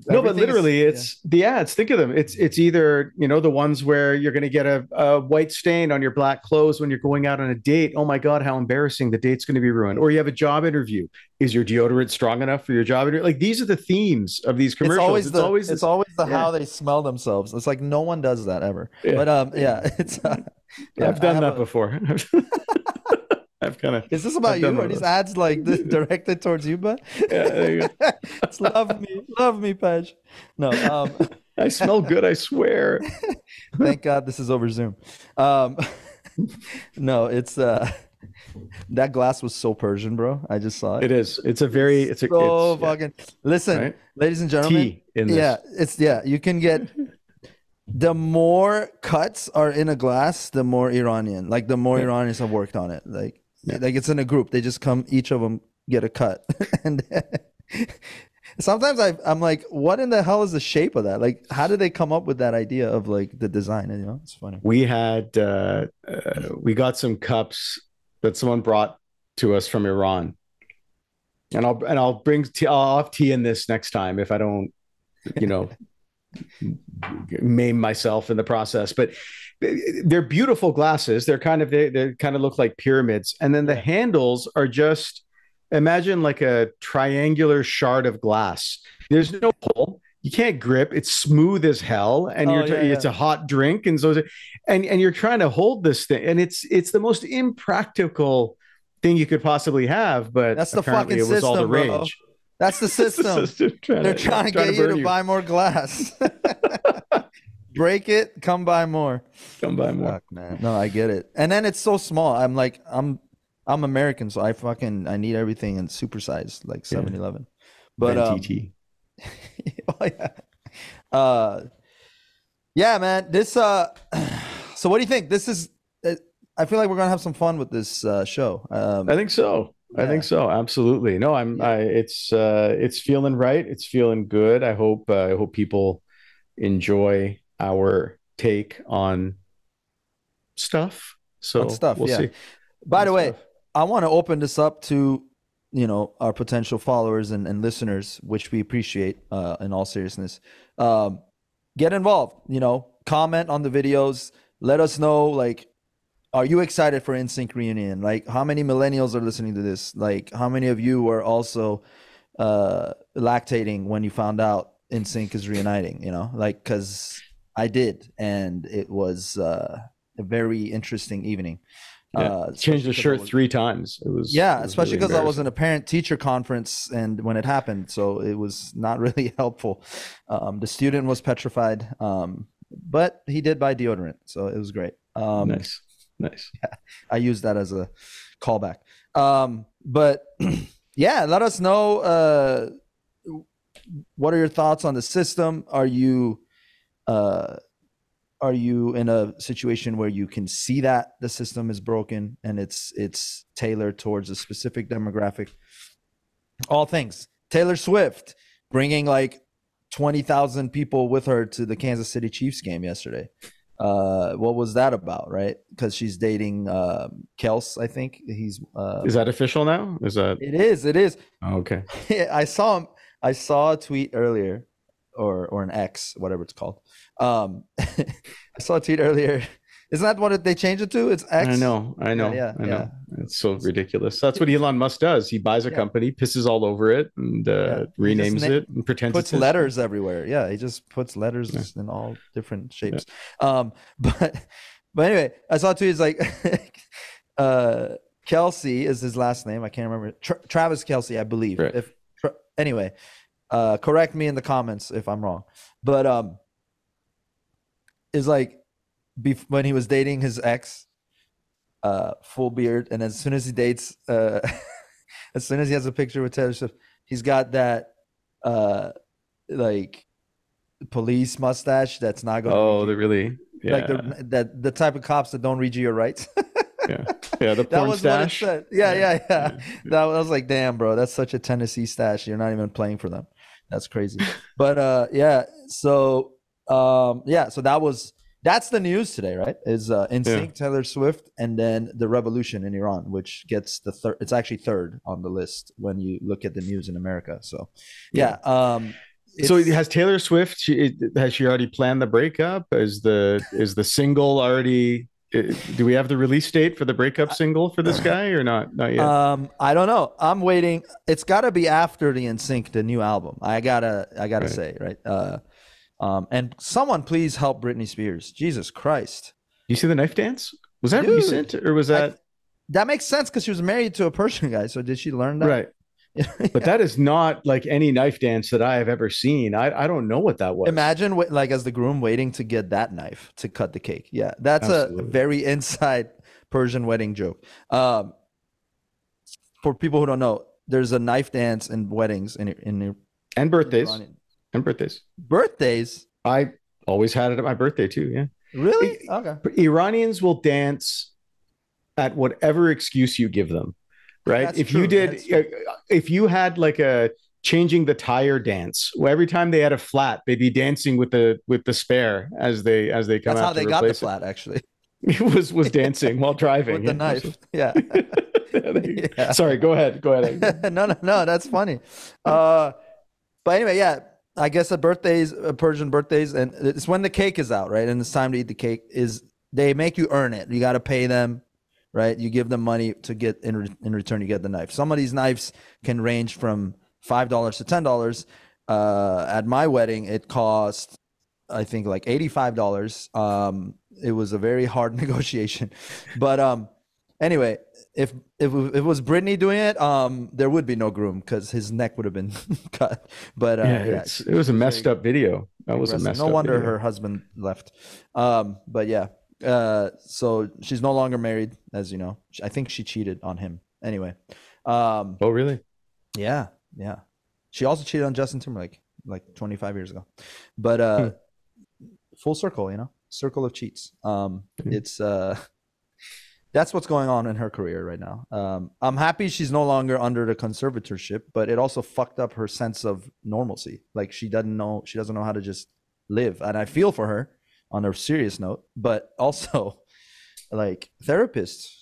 B: No, but literally it's the ads. Think of them. It's either, the ones where you're going to get a white stain on your black clothes when you're going out on a date. Oh my God, how embarrassing. The date's going to be ruined. Or you have a job interview. Is your deodorant strong enough for your job interview? Like, these are the themes of these commercials.
A: It's always how they smell themselves. It's like no one does that ever. Yeah. But it's
B: I've done that before.
A: Is this about you? Are these ads like directed towards you, bud? Yeah, there you go. It's love me, Pej. No,
B: I smell good, I swear.
A: Thank God this is over Zoom. No, it's that glass was so Persian, bro. I just saw it.
B: It is. Fucking.
A: Listen, right? Ladies and gentlemen.
B: Tea in this.
A: You can get. The more cuts are in a glass, the more Iranian. Like, the more Iranians have worked on it. Like it's in a group. They just come, each of them get a cut. And sometimes I'm like, what in the hell is the shape of that? Like, how did they come up with that idea of like the design? And it's funny.
B: We had we got some cups that someone brought to us from Iran, and I'll have tea in this next time if I don't, maim myself in the process. But they're beautiful glasses. They kind of look like pyramids, and then the handles are just, imagine like a triangular shard of glass. There's no hole. You can't grip. It's smooth as hell, and it's a hot drink, and so and you're trying to hold this thing, and it's the most impractical thing you could possibly have. But
A: that's the fucking system, it was all the rage. Bro. That's the system. They're trying to get you to buy more glass. Break it, come buy more.
B: Fuck,
A: man. No, I get it. And then it's so small. I'm like, I'm American, so I need everything in supersize, like 7-Eleven. But yeah, man. This so what do you think? This is I feel like we're gonna have some fun with this show.
B: I think so. I think so. Absolutely. No, it's feeling right. It's feeling good. I hope people enjoy our take on stuff. So we'll see.
A: By the way, I want to open this up to, our potential followers and listeners, which we appreciate, in all seriousness. Get involved, comment on the videos. Let us know, like, are you excited for NSYNC reunion? Like, how many millennials are listening to this? Like, how many of you were also lactating when you found out NSYNC is reuniting? You know, like, because I did, and it was a very interesting evening.
B: Changed the shirt 3 times. It was
A: especially because I was in a parent-teacher conference and when it happened, so it was not really helpful. The student was petrified, but he did buy deodorant, so it was great.
B: Nice.
A: Yeah, I used that as a callback. But yeah, let us know. What are your thoughts on the system? Are you in a situation where you can see that the system is broken and it's tailored towards a specific demographic? All things. Taylor Swift bringing like 20,000 people with her to the Kansas City Chiefs game yesterday. What was that about, right? Because she's dating Kels, I think. He's
B: is that official now? Is that
A: it is.
B: Oh, okay.
A: I saw a tweet earlier, or an X, whatever it's called. I saw a tweet earlier. Isn't that what they changed it to? It's X.
B: I know. I know. It's so ridiculous. That's what Elon Musk does. He buys a company, pisses all over it, and renames it and pretends
A: puts letters everywhere. Yeah, he just puts letters in all different shapes. But anyway, I saw a tweet. It's like Kelsey is his last name. I can't remember. Travis Kelsey, I believe.
B: Right.
A: Anyway, correct me in the comments if I'm wrong. But is like when he was dating his ex, full beard, and as soon as he dates, as soon as he has a picture with Taylor Swift, he's got that like police mustache that's not going.
B: Oh, they really
A: like the type of cops that don't read you your rights.
B: The porn stash.
A: Yeah. That I was like, damn, bro, that's such a Tennessee stash. You're not even playing for them. That's crazy. But so that's the news today, right? Is NSYNC, Taylor Swift, and then the revolution in Iran, which gets the third. It's actually third on the list when you look at the news in America. So
B: so has Taylor Swift? Has she already planned the breakup? Is the single already? Do we have the release date for the breakup single for this guy or not? Not yet.
A: I don't know. I'm waiting. It's got to be after the NSYNC, the new album. I gotta say, right? And someone please help Britney Spears. Jesus Christ!
B: You see the knife dance? Was that recent or was that?
A: That makes sense because she was married to a Persian guy. So did she learn that?
B: Right. But that is not like any knife dance that I have ever seen. I don't know what that was.
A: Imagine like as the groom waiting to get that knife to cut the cake. Yeah, that's Absolutely. A very inside Persian wedding joke. For people who don't know, there's a knife dance in weddings and
B: birthdays. And
A: birthdays.
B: I always had it at my birthday too. Yeah.
A: Really? Okay.
B: Iranians will dance at whatever excuse you give them. Right.
A: That's
B: if
A: true.
B: if you had like a changing the tire dance, where every time they had a flat, they'd be dancing with the spare as they come
A: That's
B: out.
A: That's how they got the flat, actually.
B: It was dancing while driving
A: with the knife. Yeah.
B: Sorry, go ahead.
A: No, that's funny. But anyway, I guess Persian birthdays, and it's when the cake is out, right? And it's time to eat the cake. They make you earn it. You got to pay them. Right, you give them money to get in return. You get the knife. Some of these knives can range from $5 to $10. At my wedding, it cost, I think, like $85. It was a very hard negotiation, but anyway, if it was Britney doing it, there would be no groom because his neck would have been cut. But
B: it was a messed up video. That was a messed up.
A: No wonder
B: video.
A: Her husband left. But yeah. So she's no longer married, as you know. I think she cheated on him. Anyway.
B: Oh, really?
A: Yeah. She also cheated on Justin Timberlake like 25 years ago. But full circle, circle of cheats. It's that's what's going on in her career right now. I'm happy she's no longer under the conservatorship, but it also fucked up her sense of normalcy. Like she doesn't know how to just live, and I feel for her. On a serious note, but also like therapists,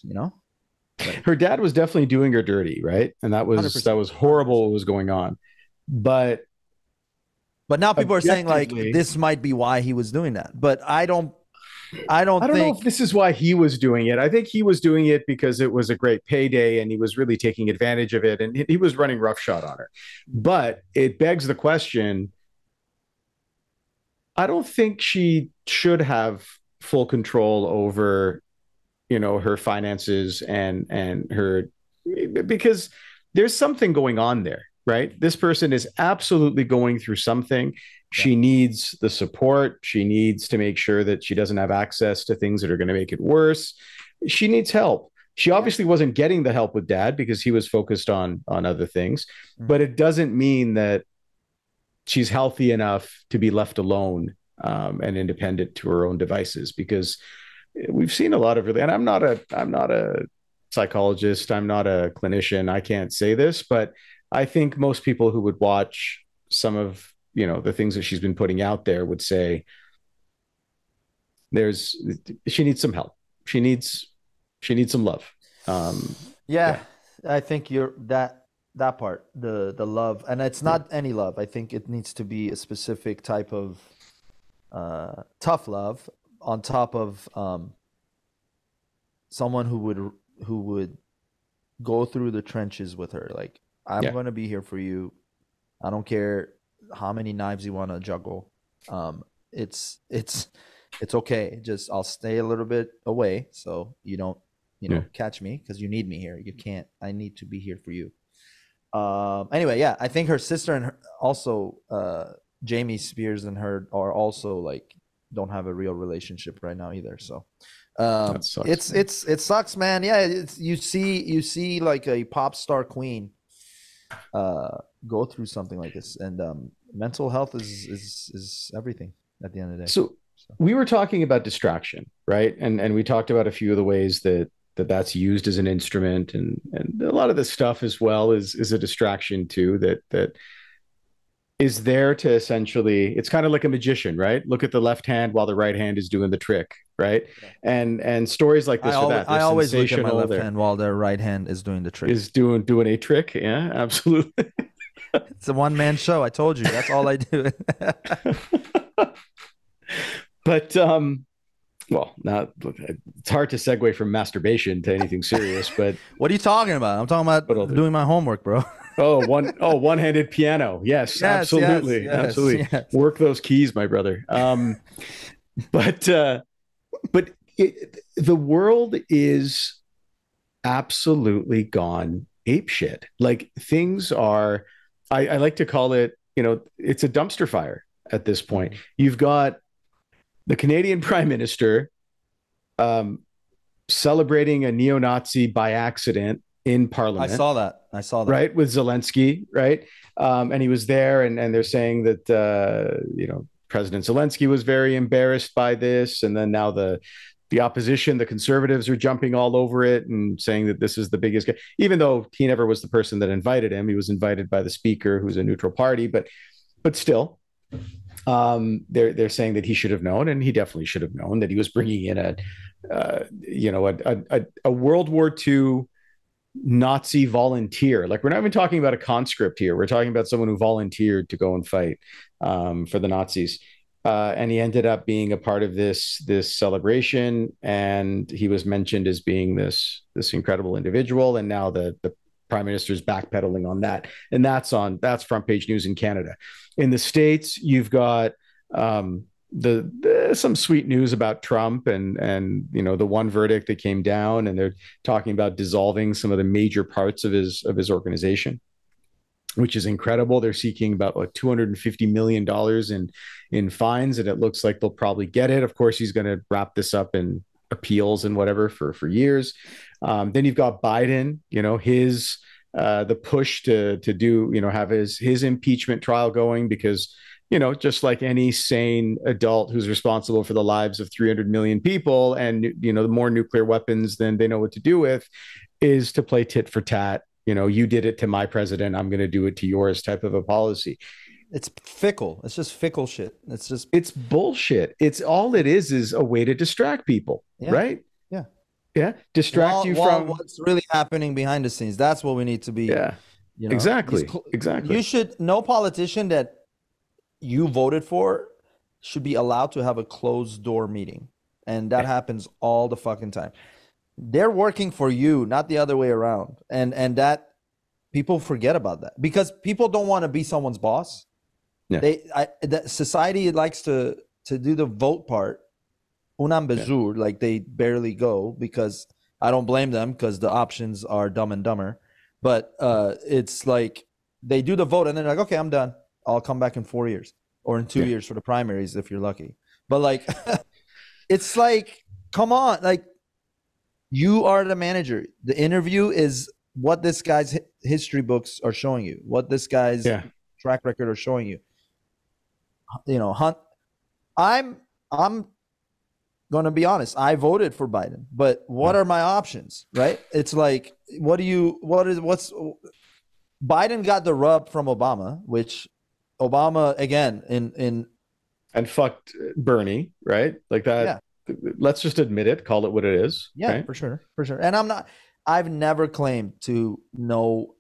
A: like,
B: her dad was definitely doing her dirty, right? And that was 100%. Horrible what was going on. But
A: now people are saying like this might be why he was doing that. But I don't I don't
B: know
A: think
B: if this is why he was doing it. I think he was doing it because it was a great payday and he was really taking advantage of it. And he was running roughshod on her. But it begs the question, I don't think she should have full control over, her finances and her, because there's something going on there, right? This person is absolutely going through something. She needs the support. She needs to make sure that she doesn't have access to things that are going to make it worse. She needs help. She obviously wasn't getting the help with dad because he was focused on other things, but it doesn't mean that she's healthy enough to be left alone and independent to her own devices, because we've seen a lot of really, and I'm not a psychologist, I'm not a clinician, I can't say this, but I think most people who would watch some of the things that she's been putting out there would say she needs some help. She needs some love.
A: I think you're that part, the love, and it's not any love. I think it needs to be a specific type of tough love on top of someone who would go through the trenches with her. Like, I'm going to be here for you. I don't care how many knives you want to juggle. It's okay. Just I'll stay a little bit away so you don't catch me, because you need me here. You can't. I need to be here for you. Anyway, I think her sister and her also Jamie Spears and her are also like don't have a real relationship right now either. So
B: that sucks,
A: it sucks, man. Yeah, you see like a pop star queen go through something like this, and mental health is everything at the end of the day.
B: So we were talking about distraction, right? And we talked about a few of the ways that's used as an instrument, and a lot of the stuff as well is a distraction too, that is there to essentially, it's kind of like a magician, right? Look at the left hand while the right hand is doing the trick, right? And stories like this
A: I always look at my left hand while the right hand is doing the trick.
B: Is doing a trick, yeah, absolutely.
A: It's a one-man show. I told you, that's all I do.
B: But well, it's hard to segue from masturbation to anything serious, but
A: what are you talking about? I'm talking about doing my homework, bro.
B: One-handed piano. Yes, absolutely. Absolutely. Yes. Work those keys, my brother. But the world is absolutely gone apeshit. Like, things are, I like to call it, it's a dumpster fire at this point. You've got the Canadian Prime Minister celebrating a neo-Nazi by accident in Parliament.
A: I saw that.
B: Right, with Zelensky, right? And he was there, and they're saying that President Zelensky was very embarrassed by this, and then now the opposition, the conservatives, are jumping all over it and saying that this is the biggest guy, even though he never was the person that invited him. He was invited by the speaker, who's a neutral party, but still. They're saying that he should have known, and he definitely should have known that he was bringing in a World War II Nazi volunteer. Like, we're not even talking about a conscript here. We're talking about someone who volunteered to go and fight for the Nazis. And he ended up being a part of this celebration, and he was mentioned as being this incredible individual. And now the Prime Minister's backpedaling on that, and that's front page news in Canada. In the States, you've got some sweet news about Trump and the one verdict that came down, and they're talking about dissolving some of the major parts of his organization, which is incredible. They're seeking about like $250 million in fines, and it looks like they'll probably get it. Of course, he's going to wrap this up in appeals and whatever for years. Then you've got Biden, his the push to do, have his impeachment trial going, because, just like any sane adult who's responsible for the lives of 300 million people, and, the more nuclear weapons than they know what to do with, is to play tit for tat. You did it to my president, I'm going to do it to yours type of a policy.
A: It's fickle. It's just fickle shit.
B: It's bullshit. It's all it is a way to distract people, right? Yeah. Distract you from
A: what's really happening behind the scenes. That's what we need to be.
B: Yeah. Exactly.
A: You should, no politician that you voted for should be allowed to have a closed door meeting. And that happens all the fucking time. They're working for you, not the other way around. And that people forget about that because people don't want to be someone's boss.
B: Yeah.
A: Society likes to do the vote part. Unam bezur, like they barely go because I don't blame them because the options are Dumb and Dumber. But it's like they do the vote and then they're like, okay, I'm done. I'll come back in 4 years or in 2 years for the primaries if you're lucky. But like, it's like, come on, like you are the manager. The interview is what this guy's history books are showing you, what this guy's track record are showing you. You know, I'm going to be honest. I voted for Biden, but what are my options, right? It's like, what's Biden got the rub from Obama, which Obama again
B: and fucked Bernie, right? Like that. Yeah. Let's just admit it, call it what it is.
A: Yeah,
B: right?
A: For sure. And I've never claimed to know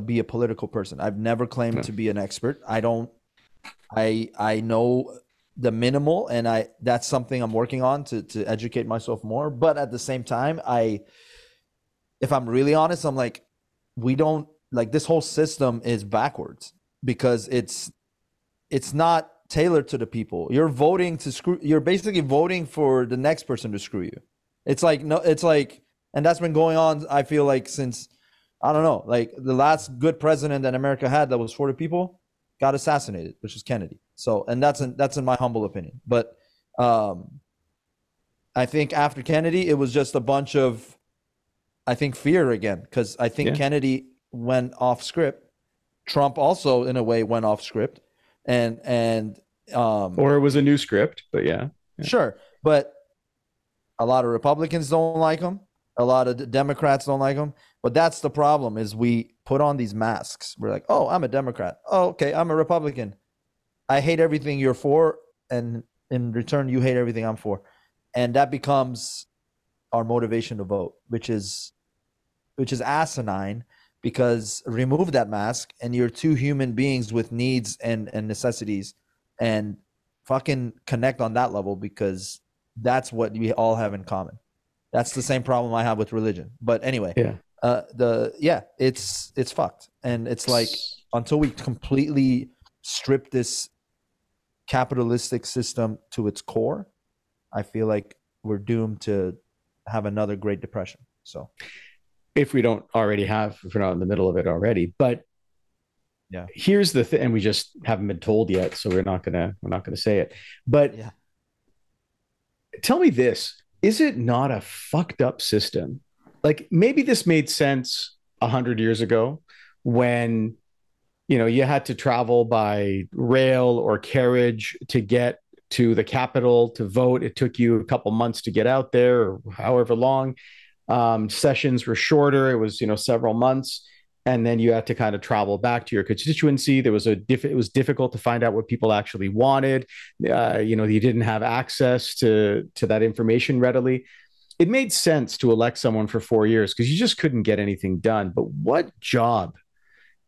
A: be a political person. I've never claimed to be an expert. I know the minimal, and that's something I'm working on to educate myself more. But at the same time, if I'm really honest, I'm like, we don't like this whole system is backwards because it's not tailored to the people. You're voting to screw. You're basically voting for the next person to screw you. It's like and that's been going on. I feel like since I don't know, like the last good president that America had that was for the people got assassinated, which is Kennedy. So, and that's in my humble opinion. But I think after Kennedy, it was just a bunch of, I think, fear again, because I think Kennedy went off script. Trump also, in a way, went off script, and
B: or it was a new script, but
A: sure. But a lot of Republicans don't like him. A lot of Democrats don't like him. But that's the problem: is we put on these masks. We're like, oh, I'm a Democrat. Oh, okay, I'm a Republican. I hate everything you're for, and in return, you hate everything I'm for, and that becomes our motivation to vote, which is asinine. Because remove that mask, and you're two human beings with needs and necessities, and fucking connect on that level, because that's what we all have in common. That's the same problem I have with religion. But anyway, it's fucked, and it's like until we completely strip this capitalistic system to its core, I feel like we're doomed to have another Great Depression. So,
B: if we don't already have, if we're not in the middle of it already, but here's the thing, and we just haven't been told yet, so we're not gonna say it. But tell me this: is it not a fucked up system? Like maybe this made sense 100 years ago when you had to travel by rail or carriage to get to the Capitol to vote. It took you a couple months to get out there, or however long. Sessions were shorter. It was several months, and then you had to kind of travel back to your constituency. It was difficult to find out what people actually wanted. You didn't have access to that information readily. It made sense to elect someone for 4 years because you just couldn't get anything done. But what job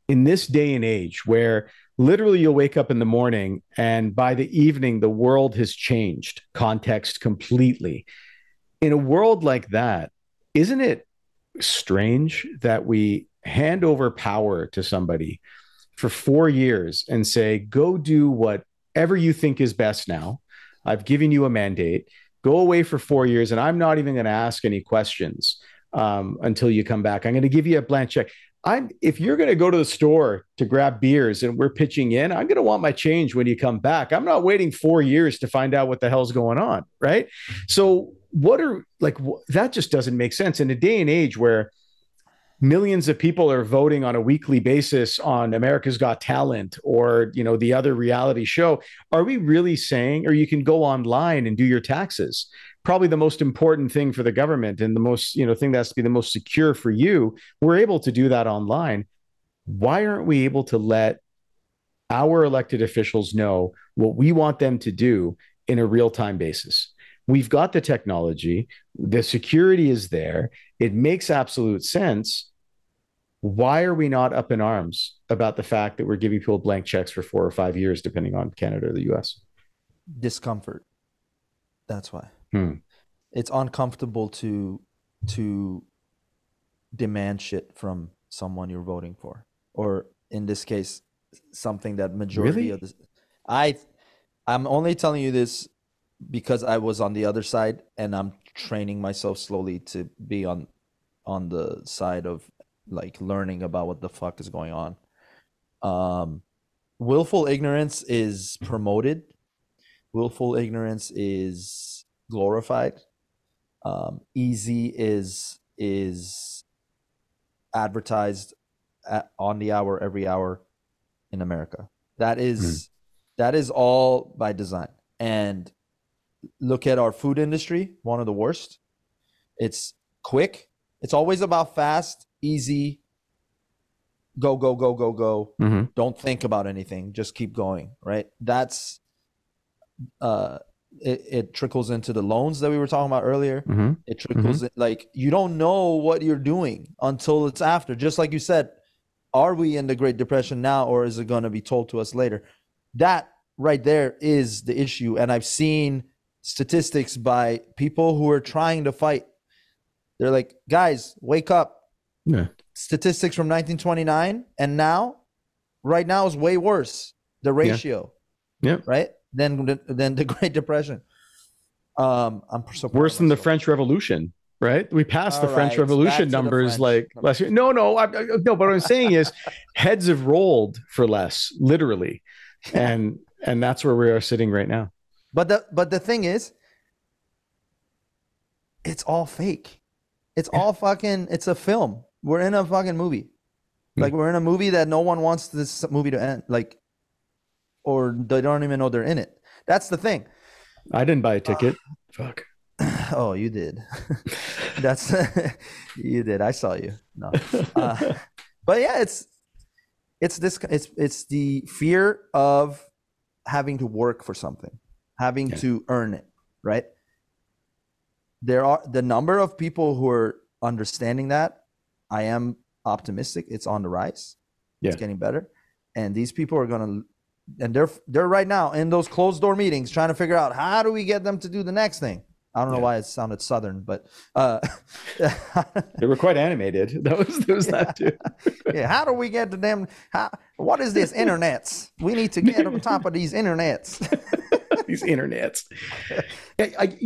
B: in this day and age where literally you'll wake up in the morning and by the evening the world has changed context completely? In a world like that, isn't it strange that we hand over power to somebody for 4 years and say, go do whatever you think is best now. I've given you a mandate. Go away for 4 years, and I'm not even going to ask any questions until you come back. I'm going to give you a blank check. If you're going to go to the store to grab beers and we're pitching in, I'm going to want my change when you come back. I'm not waiting 4 years to find out what the hell's going on, right? So that just doesn't make sense in a day and age where millions of people are voting on a weekly basis on America's Got Talent or the other reality show. Are we really saying, or you can go online and do your taxes, probably the most important thing for the government and the most thing that has to be the most secure for you? We're able to do that online. Why aren't we able to let our elected officials know what we want them to do in a real-time basis? We've got the technology, the security is there. It makes absolute sense. Why are we not up in arms about the fact that we're giving people blank checks for 4 or 5 years, depending on Canada or the US?
A: Discomfort. That's why.
B: Hmm.
A: It's uncomfortable to demand shit from someone you're voting for, or in this case, something that majority
B: Really?
A: of I'm only telling you this because I was on the other side, and I'm training myself slowly to be on the side of like learning about what the fuck is going on. Willful ignorance is promoted. Willful ignorance is glorified. Easy is advertised on the hour, every hour in America. That is all by design. And look at our food industry, one of the worst. It's quick. It's always about fast, easy, go, go, go, go, go.
B: Mm-hmm.
A: Don't think about anything. Just keep going, right? That's it trickles into the loans that we were talking about earlier.
B: Mm-hmm.
A: It trickles in, like, you don't know what you're doing until it's after. Just like you said, are we in the Great Depression now, or is it going to be told to us later? That right there is the issue. And I've seen statistics by people who are trying to fight. They're like, guys, wake up.
B: Yeah.
A: Statistics from 1929 and now, right now, is way worse. The ratio, right? Than the Great Depression. I'm so
B: worse than the French Revolution, right? We passed the French Revolution numbers like last year. No, but what I'm saying is heads have rolled for less, literally, and that's where we are sitting right now.
A: But the thing is, it's all fake. It's all fucking. It's a film. We're in a fucking movie. Like, we're in a movie that no one wants this movie to end. Like, or they don't even know they're in it. That's the thing.
B: I didn't buy a ticket. Fuck.
A: Oh, you did. That's you did. I saw you. No. But yeah, it's the fear of having to work for something, having to earn it, right? There are the number of people who are understanding that. I am optimistic. It's on the rise. It's getting better. And these people are going to, and they're right now in those closed door meetings trying to figure out, how do we get them to do the next thing? I don't know why it sounded Southern, but
B: they were quite animated. There was that too.
A: How do we get to them? What is this internets? We need to get on top of these internets.
B: These internets.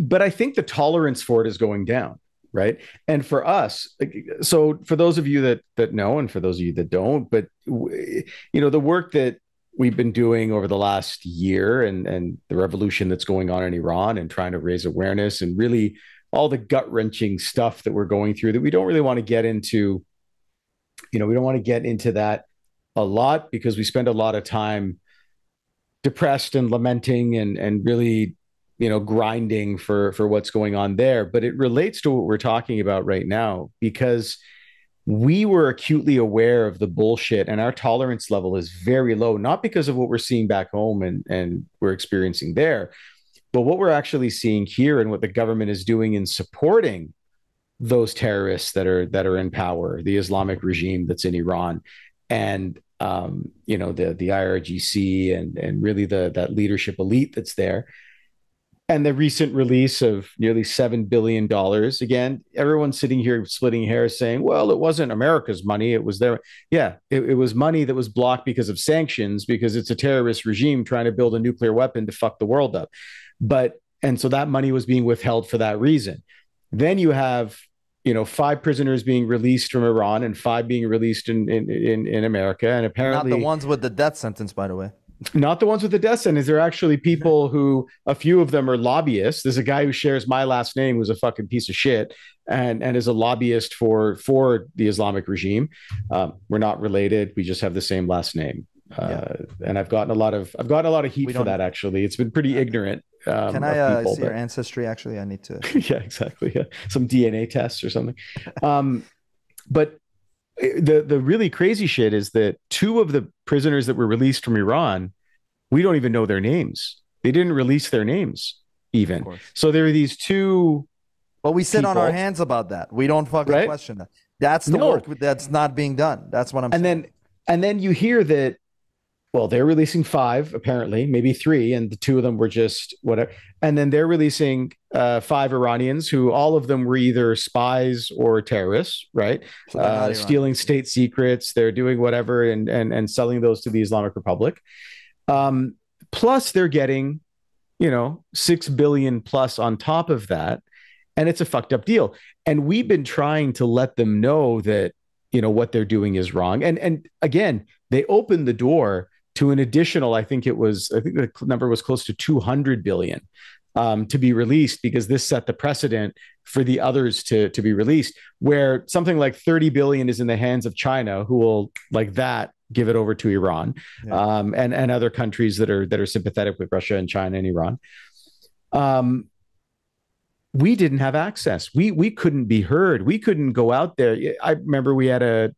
B: But I think the tolerance for it is going down, right? And for us, so for those of you that know, and for those of you that don't, but the work that we've been doing over the last year, and the revolution that's going on in Iran, and trying to raise awareness, and really all the gut-wrenching stuff that we're going through, that we don't really want to get into. We don't want to get into that a lot, because we spend a lot of time depressed and lamenting and really, grinding for what's going on there. But it relates to what we're talking about right now, because we were acutely aware of the bullshit, and our tolerance level is very low, not because of what we're seeing back home and we're experiencing there, but what we're actually seeing here, and what the government is doing in supporting those terrorists that are in power, the Islamic regime that's in Iran, and the IRGC, and really that leadership elite that's there. And the recent release of nearly $7 billion. Again, everyone's sitting here splitting hairs saying, well, it wasn't America's money. It was their, it was money that was blocked because of sanctions, because it's a terrorist regime trying to build a nuclear weapon to fuck the world up. And so that money was being withheld for that reason. Then you have, 5 prisoners being released from Iran, and 5 being released in America. And apparently
A: not the ones with the death sentence, by the way.
B: Not the ones with the death sentence. They're actually people who, a few of them are lobbyists. There's a guy who shares my last name, who's a fucking piece of shit, and is a lobbyist for the Islamic regime. We're not related. We just have the same last name. And I've gotten a lot of heat for that. Actually, it's been pretty ignorant.
A: Can I see your ancestry? Actually, I need to.
B: Yeah, exactly. Yeah, some DNA tests or something. But the really crazy shit is that 2 of the prisoners that were released from Iran, we don't even know their names. They didn't release their names even. So there are these 2.
A: But we sit on our hands about that. We don't fucking question that. That's the work that's not being done. That's what I'm saying.
B: And then you hear that Well, they're releasing 5, apparently, maybe 3, and the 2 of them were just whatever. And then they're releasing 5 Iranians who all of them were either spies or terrorists, right?
A: So they're not
B: Stealing
A: Iranians.
B: state secrets, they're doing whatever and selling those to the Islamic Republic. Plus, they're getting, 6 billion plus on top of that, and it's a fucked up deal. And we've been trying to let them know that what they're doing is wrong. And again, they opened the door to an additional, I think the number was close to 200 billion to be released, because this set the precedent for the others to be released, where something like 30 billion is in the hands of China, who will, like that, give it over to Iran, and other countries that are sympathetic with Russia and China and Iran. We didn't have access. We couldn't be heard. We couldn't go out there. I remember we had an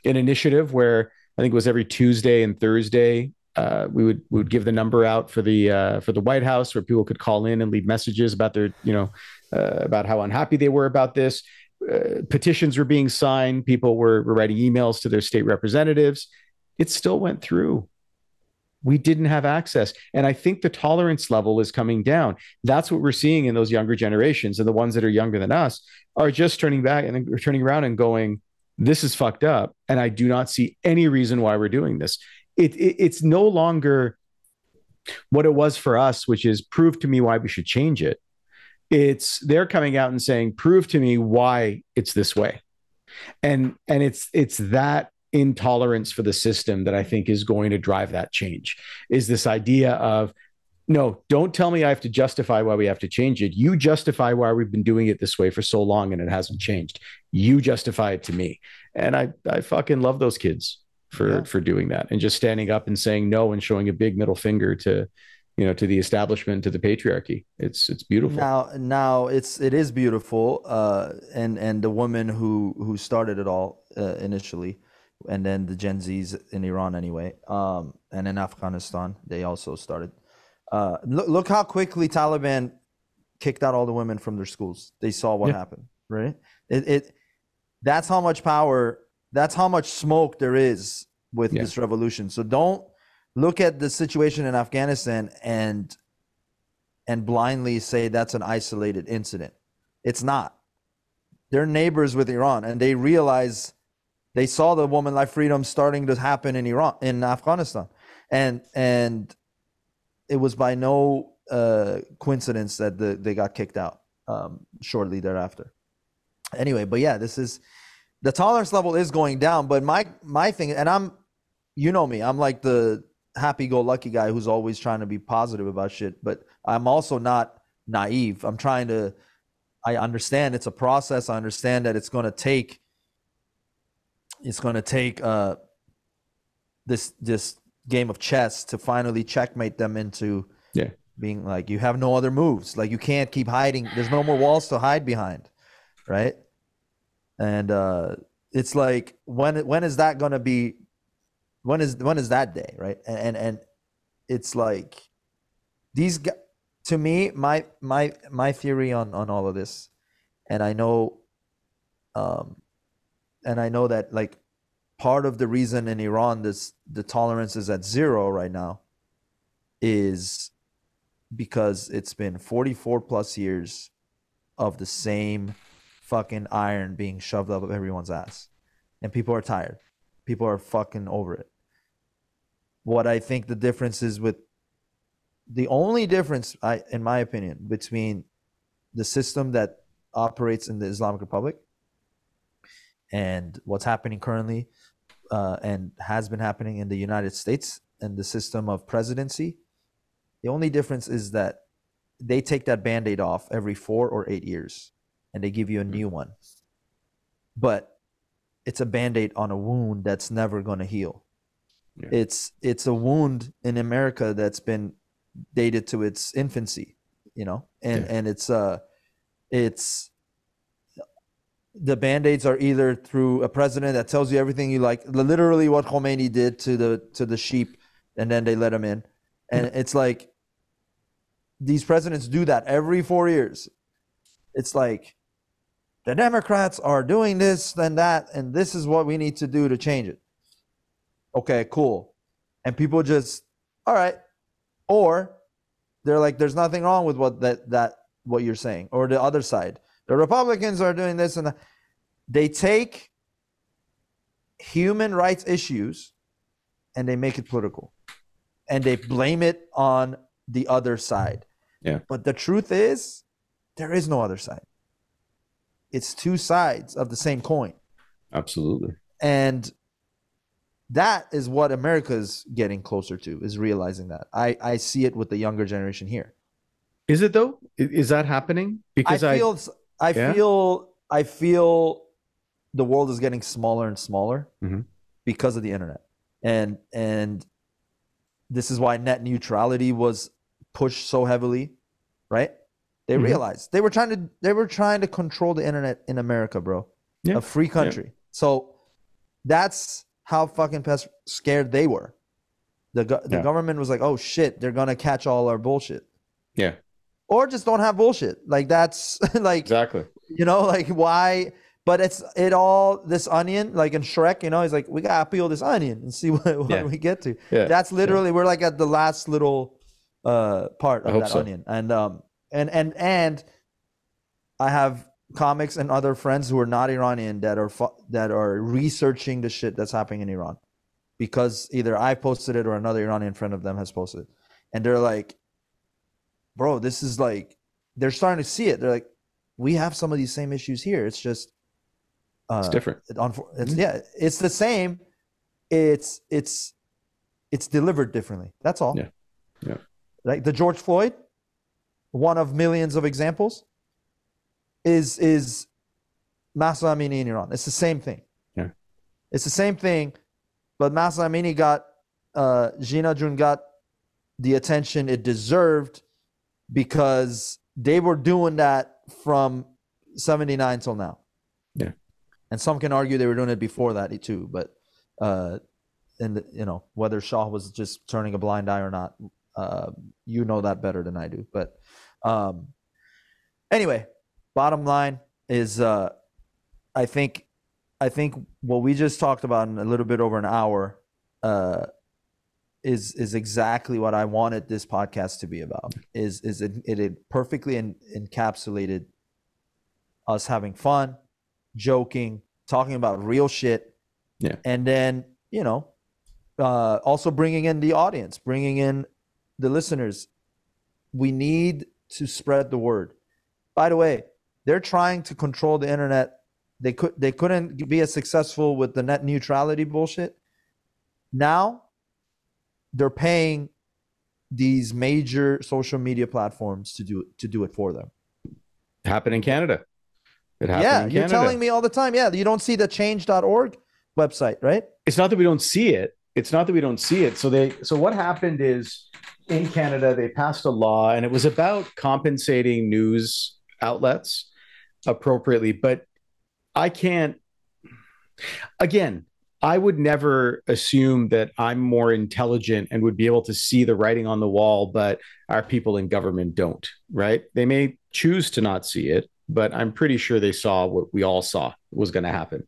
B: initiative where I think it was every Tuesday and Thursday, we would give the number out for the White House, where people could call in and leave messages about their about how unhappy they were about this. Petitions were being signed. People were writing emails to their state representatives. It still went through. We didn't have access. And I think the tolerance level is coming down. That's what we're seeing in those younger generations. And the ones that are younger than us are just turning around and going, this is fucked up. And I do not see any reason why we're doing this. It's no longer what it was for us, which is prove to me why we should change it. They're coming out and saying, prove to me why it's this way. And it's that intolerance for the system that I think is going to drive that change, is this idea of, no, don't tell me I have to justify why we have to change it. You justify why we've been doing it this way for so long and it hasn't changed. You justify it to me. And I fucking love those kids for doing that and just standing up and saying no and showing a big middle finger to the establishment, to the patriarchy. It's beautiful.
A: Now it is beautiful. And the woman who started it all initially, and then the Gen Zs in Iran anyway, and in Afghanistan, they also started. Look how quickly Taliban kicked out all the women from their schools. They saw what happened, right? That's how much power, that's how much smoke there is with this revolution. So don't look at the situation in Afghanistan and blindly say that's an isolated incident. It's not. They're neighbors with Iran, and they saw the woman life freedom starting to happen in Afghanistan, and it was by no coincidence that they got kicked out shortly thereafter. Anyway, but yeah, the tolerance level is going down. But my thing, and I'm like the happy-go-lucky guy who's always trying to be positive about shit, but I'm also not naive. I understand it's a process. I understand that it's going to take this game of chess to finally checkmate them into being like, you have no other moves. Like, you can't keep hiding. There's no more walls to hide behind, right? And it's like, when is that going to be? When is that day, right? And it's like, these guys, to me, my theory on all of this, and I know that, like, part of the reason in Iran the tolerance is at 0 right now is because it's been 44 plus years of the same fucking iron being shoved up everyone's ass, and people are tired. People are fucking over it. What I think the difference is, the only difference, in my opinion, between the system that operates in the Islamic Republic and what's happening currently and has been happening in the United States and the system of presidency, the only difference is that they take that Band-Aid off every 4 or 8 years and they give you a new one. But it's a Band-Aid on a wound that's never going to heal. Yeah. It's a wound in America that's been dated to its infancy, and it's the Band-Aids are either through a president that tells you everything you like, literally what Khomeini did to the sheep, and then they let him in. And it's like, these presidents do that every 4 years. It's like, the Democrats are doing this and that, and this is what we need to do to change it. Okay, cool. and people just, all right, or they're like, there's nothing wrong with what you're saying, or the other side, the Republicans are doing this and that. They take human rights issues and they make it political, and they blame it on the other side.
B: Yeah.
A: But the truth is, there is no other side. It's two sides of the same coin.
B: Absolutely.
A: And that is what America's getting closer to, is realizing that. I see it with the younger generation here.
B: Is it though? Is that happening? Because
A: I feel the world is getting smaller and smaller because of the internet. And this is why net neutrality was pushed so heavily, right? They realized they were trying to control the internet in America, bro. Yeah. A free country. Yeah. So that's how fucking scared they were. The government was like, oh shit, they're gonna catch all our bullshit.
B: Yeah.
A: Or just don't have bullshit. Like that's like
B: exactly.
A: You know, like why? But it's all this onion, like in Shrek. You know, he's like, we gotta peel this onion and see what we get to. Yeah. That's literally we're like at the last little part of that onion. And I have comics and other friends who are not Iranian that are researching the shit that's happening in Iran, because either I posted it or another Iranian friend of them has posted it, and they're like, bro, this is like, they're starting to see it. They're like, we have some of these same issues here. It's just
B: it's different.
A: It's the same. It's delivered differently. That's all.
B: Yeah.
A: Like the George Floyd, one of millions of examples, is Mahsa Amini in Iran. It's the same thing.
B: Yeah.
A: It's the same thing, but Mahsa Amini Gina Jun got the attention it deserved because they were doing that from 79 till now.
B: Yeah.
A: And some can argue they were doing it before that too, but whether Shah was just turning a blind eye or not, you know that better than I do. But anyway, bottom line is I think what we just talked about in a little bit over an hour is exactly what I wanted this podcast to be about. It perfectly encapsulated us having fun, joking, talking about real shit.
B: Yeah.
A: And then, also bringing in the audience, bringing in the listeners. We need to spread the word. By the way, they're trying to control the internet. They couldn't be as successful with the net neutrality bullshit. Now they're paying these major social media platforms to do it for them.
B: It happened in Canada.
A: You're telling me all the time. Yeah, you don't see the change.org website, right?
B: It's not that we don't see it. So what happened is, in Canada, they passed a law, and it was about compensating news outlets appropriately. But I would never assume that I'm more intelligent and would be able to see the writing on the wall, but our people in government don't, right? They may choose to not see it, but I'm pretty sure they saw what we all saw was going to happen.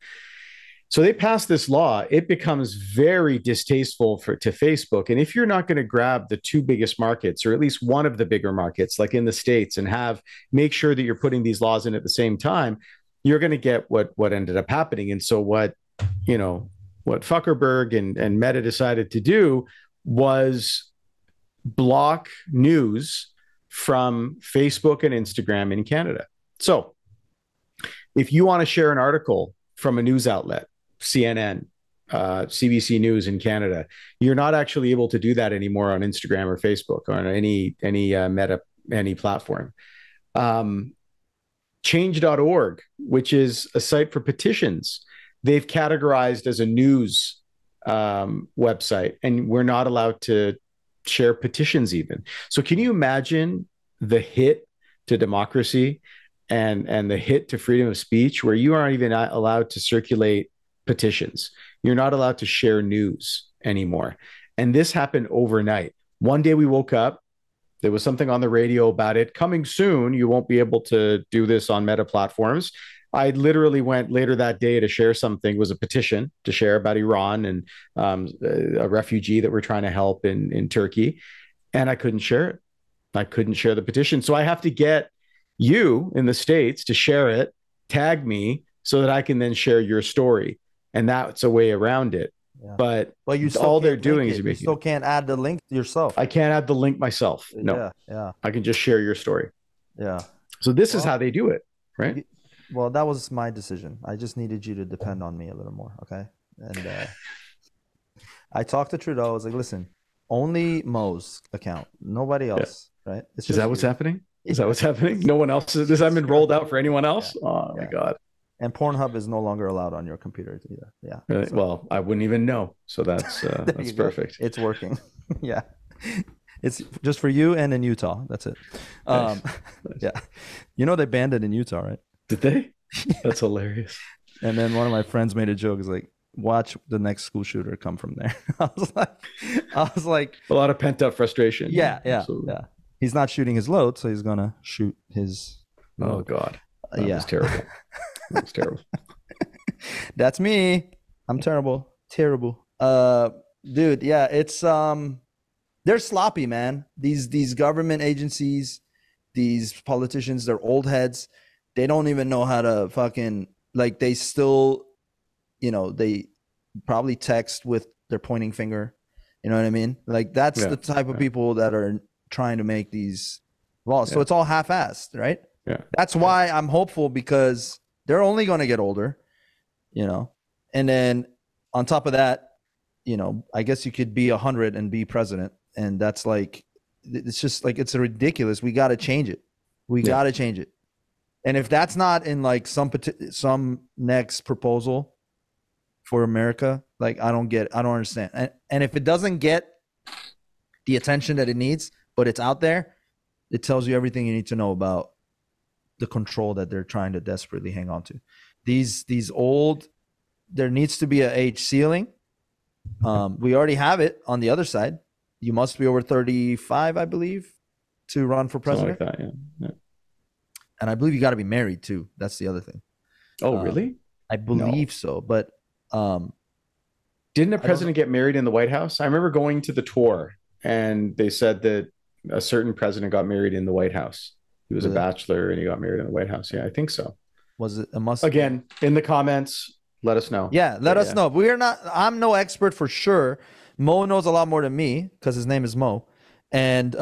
B: So they passed this law. It becomes very distasteful to Facebook. And if you're not going to grab the two biggest markets, or at least one of the bigger markets, like in the States, and make sure that you're putting these laws in at the same time, you're going to get what ended up happening. And so what Zuckerberg and Meta decided to do was block news from Facebook and Instagram in Canada. So if you want to share an article from a news outlet, CNN, CBC News in Canada, you're not actually able to do that anymore on Instagram or Facebook or on any Meta, any platform. Change.org, which is a site for petitions, they've categorized as a news website, and we're not allowed to share petitions even. So can you imagine the hit to democracy and the hit to freedom of speech, where you aren't even allowed to circulate petitions? You're not allowed to share news anymore. And this happened overnight. One day we woke up There was something on the radio about it coming soon. You won't be able to do this on Meta platforms. I literally went later that day to share something. It was a petition to share about Iran and a refugee that we're trying to help in Turkey. And I couldn't share it. I couldn't share the petition. So I have to get you in the States to share it, tag me, so that I can then share your story. And that's a way around it.
A: Yeah.
B: But
A: well, you still
B: all they're doing is
A: you still can't add the link yourself.
B: I can't add the link myself. No.
A: Yeah.
B: I can just share your story.
A: Yeah.
B: So this is how they do it, right?
A: Well, that was my decision. I just needed you to depend on me a little more, okay? And I talked to Trudeau. I was like, listen, only Mo's account, nobody else, right?
B: Is that what's happening? Is that what's happening? No one else? This hasn't been rolled out for anyone else? Yeah. Oh, my God.
A: And Pornhub is no longer allowed on your computer either. Yeah.
B: Really? So. Well, I wouldn't even know. So that's perfect.
A: It's working. Yeah. It's just for you and in Utah. That's it.
B: Nice.
A: Yeah. You know they banned it in Utah, right?
B: Did they? That's hilarious.
A: And then one of my friends made a joke. Is like, watch the next school shooter come from there. I was like,
B: a lot of pent up frustration.
A: Yeah. He's not shooting his load, so he's gonna shoot his load.
B: Oh God. That was terrible. That was terrible.
A: That's me. I'm terrible. Dude, yeah, it's they're sloppy, man. These government agencies, these politicians, they're old heads. They don't even know how to fucking, like, they still, they probably text with their pointing finger. You know what I mean? Like, that's the type of people that are trying to make these laws. So it's all half-assed, right?
B: Yeah.
A: That's why I'm hopeful, because they're only going to get older, and then on top of that, I guess you could be 100 and be president. And that's like, it's just like, it's ridiculous. We got to change it. Got to change it. And if that's not in like some next proposal for America, like, I don't understand. And if it doesn't get the attention that it needs, but it's out there, it tells you everything you need to know about the control that they're trying to desperately hang on to. There needs to be an age ceiling. We already have it on the other side. You must be over 35, I believe, to run for president.
B: Something like that, yeah.
A: And I believe you got to be married too. That's the other thing.
B: Oh, really?
A: I believe so. But
B: didn't a president get married in the White House? I remember going to the tour, and they said that a certain president got married in the White House. He was a bachelor, and he got married in the White House. Yeah, I think so.
A: Was it a must?
B: Again, in the comments, let us know.
A: Yeah, let us know. I'm no expert for sure. Mo knows a lot more than me because his name is Mo. And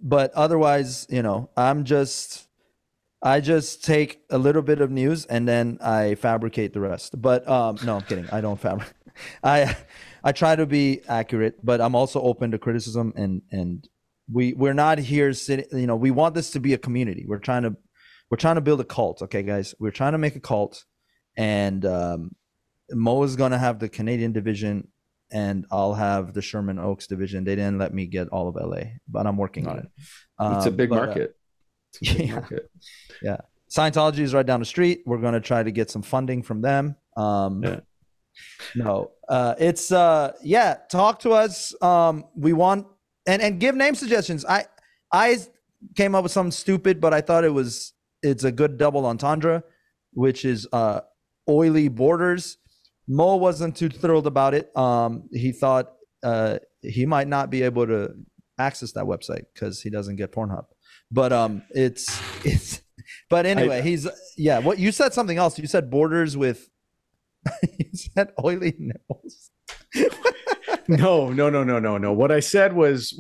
A: but otherwise, I just take a little bit of news and then I fabricate the rest. But no, I'm kidding. I don't fabricate. I try to be accurate, but I'm also open to criticism, and we're not here sitting, we want this to be a community. We're trying to build a cult, okay, guys? We're trying to make a cult, and Mo is going to have the Canadian division, and I'll have the Sherman Oaks division. They didn't let me get all of LA, but I'm working on it.
B: It's a big market. It's a big market.
A: Yeah. Scientology is right down the street. We're going to try to get some funding from them. No, it's talk to us. We want, and give name suggestions. I came up with something stupid, but I thought it's a good double entendre, which is oily borders. Mo wasn't too thrilled about it. He thought he might not be able to access that website because he doesn't get Pornhub. But but anyway, what you said something else. You said borders with you said oily nipples.
B: No. What I said was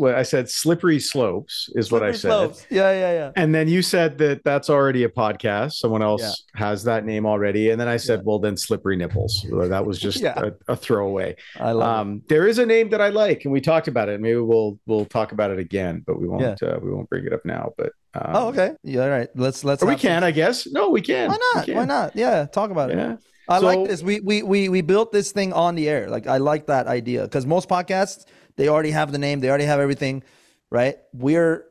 B: slippery slopes is what I said.
A: Slopes. Yeah.
B: And then you said that's already a podcast. Someone else has that name already. And then I said, well, then slippery nipples. That was just a throwaway.
A: I love it.
B: There is a name that I like, and we talked about it. Maybe we'll talk about it again, but we won't bring it up now. But
A: okay. Yeah, all right. Let's
B: or we can, I guess. No, we can.
A: Why not? Yeah, talk about it.
B: Yeah.
A: I like this. We built this thing on the air. Like, I like that idea, because most podcasts, they already have the name, they already have everything, right? We're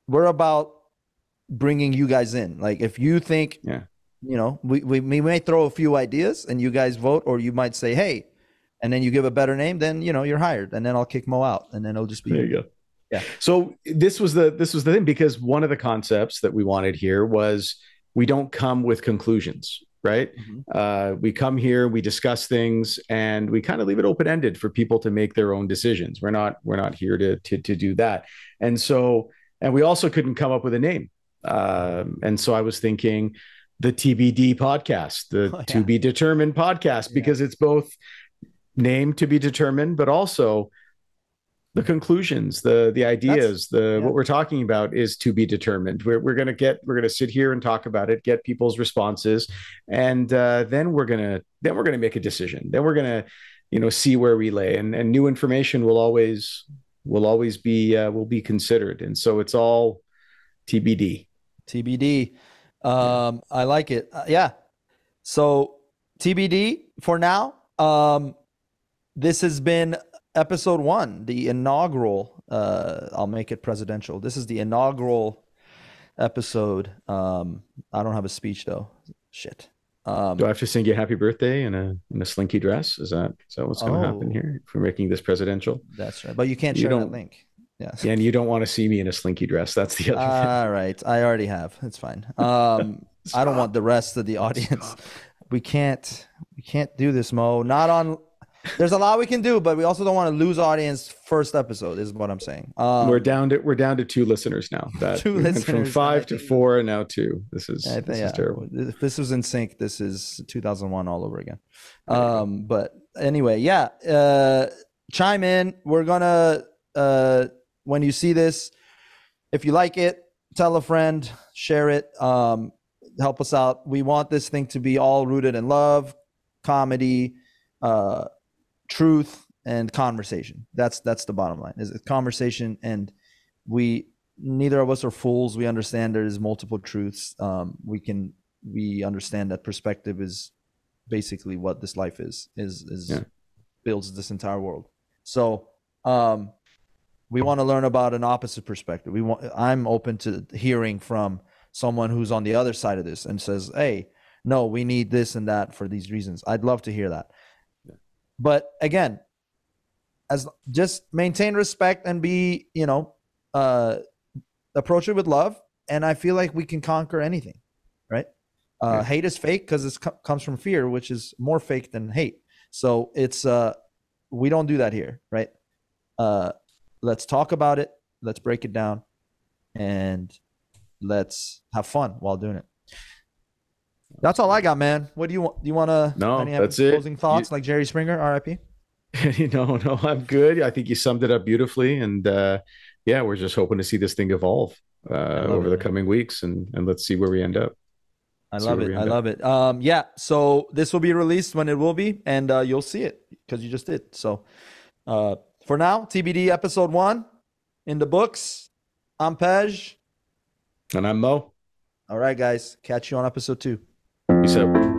A: about bringing you guys in. Like, if you think, we may throw a few ideas and you guys vote, or you might say, hey, and then you give a better name, then you're hired, and then I'll kick Mo out, and then it'll just be
B: there you go.
A: Yeah.
B: So this was the thing, because one of the concepts that we wanted here was we don't come with conclusions, right? We come here, we discuss things, and we kind of leave it open ended for people to make their own decisions. We're not here to do that. And we also couldn't come up with a name. And so I was thinking the TBD podcast, to be determined podcast, because it's both name to be determined, but also the conclusions, the ideas, what we're talking about is to be determined. We're going to sit here and talk about it, get people's responses, and then we're going to make a decision. Then we're going to, see where we lay, and new information will always be considered. And so it's all TBD.
A: TBD. I like it. Yeah. So TBD for now. This has been episode 1, the inaugural. I'll make it presidential. This is the inaugural episode. I don't have a speech though. Shit.
B: Do I have to sing you happy birthday in a slinky dress? Is that what's going to happen here if we're making this presidential?
A: That's right. But you can't share that link. Yeah.
B: And you don't want to see me in a slinky dress. That's the other thing.
A: All right. I already have. It's fine. I don't want the rest of the audience. We can't do this, Mo. Not on. There's a lot we can do, but we also don't want to lose audience first episode, is what I'm saying.
B: We're down to 2 listeners now. We went from 5 to 4 and now 2. This is terrible.
A: If this was NSYNC, this is 2001 all over again. But anyway, chime in. We're gonna when you see this, if you like it, tell a friend, share it, help us out. We want this thing to be all rooted in love, comedy, truth, and conversation. That's the bottom line. Is conversation, and neither of us are fools. We understand there is multiple truths. We understand that perspective is basically what this life is builds this entire world. So we want to learn about an opposite perspective. I'm open to hearing from someone who's on the other side of this and says, hey, no, we need this and that for these reasons. I'd love to hear that. But again, just maintain respect and be, approach it with love. And I feel like we can conquer anything, right? Hate is fake because it comes from fear, which is more fake than hate. So it's, we don't do that here, right? Let's talk about it. Let's break it down, and let's have fun while doing it. That's all I got, man. What do you want? Do you want to?
B: No, that's it.
A: Closing thoughts, like Jerry Springer, R.I.P.
B: No, I'm good. I think you summed it up beautifully, and we're just hoping to see this thing evolve over the coming weeks, and let's see where we end up.
A: I love it. So this will be released when it will be, and you'll see it because you just did. So for now, TBD episode 1 in the books. I'm Pej.
B: And I'm Mo.
A: All right, guys. Catch you on episode 2.
B: Peace out.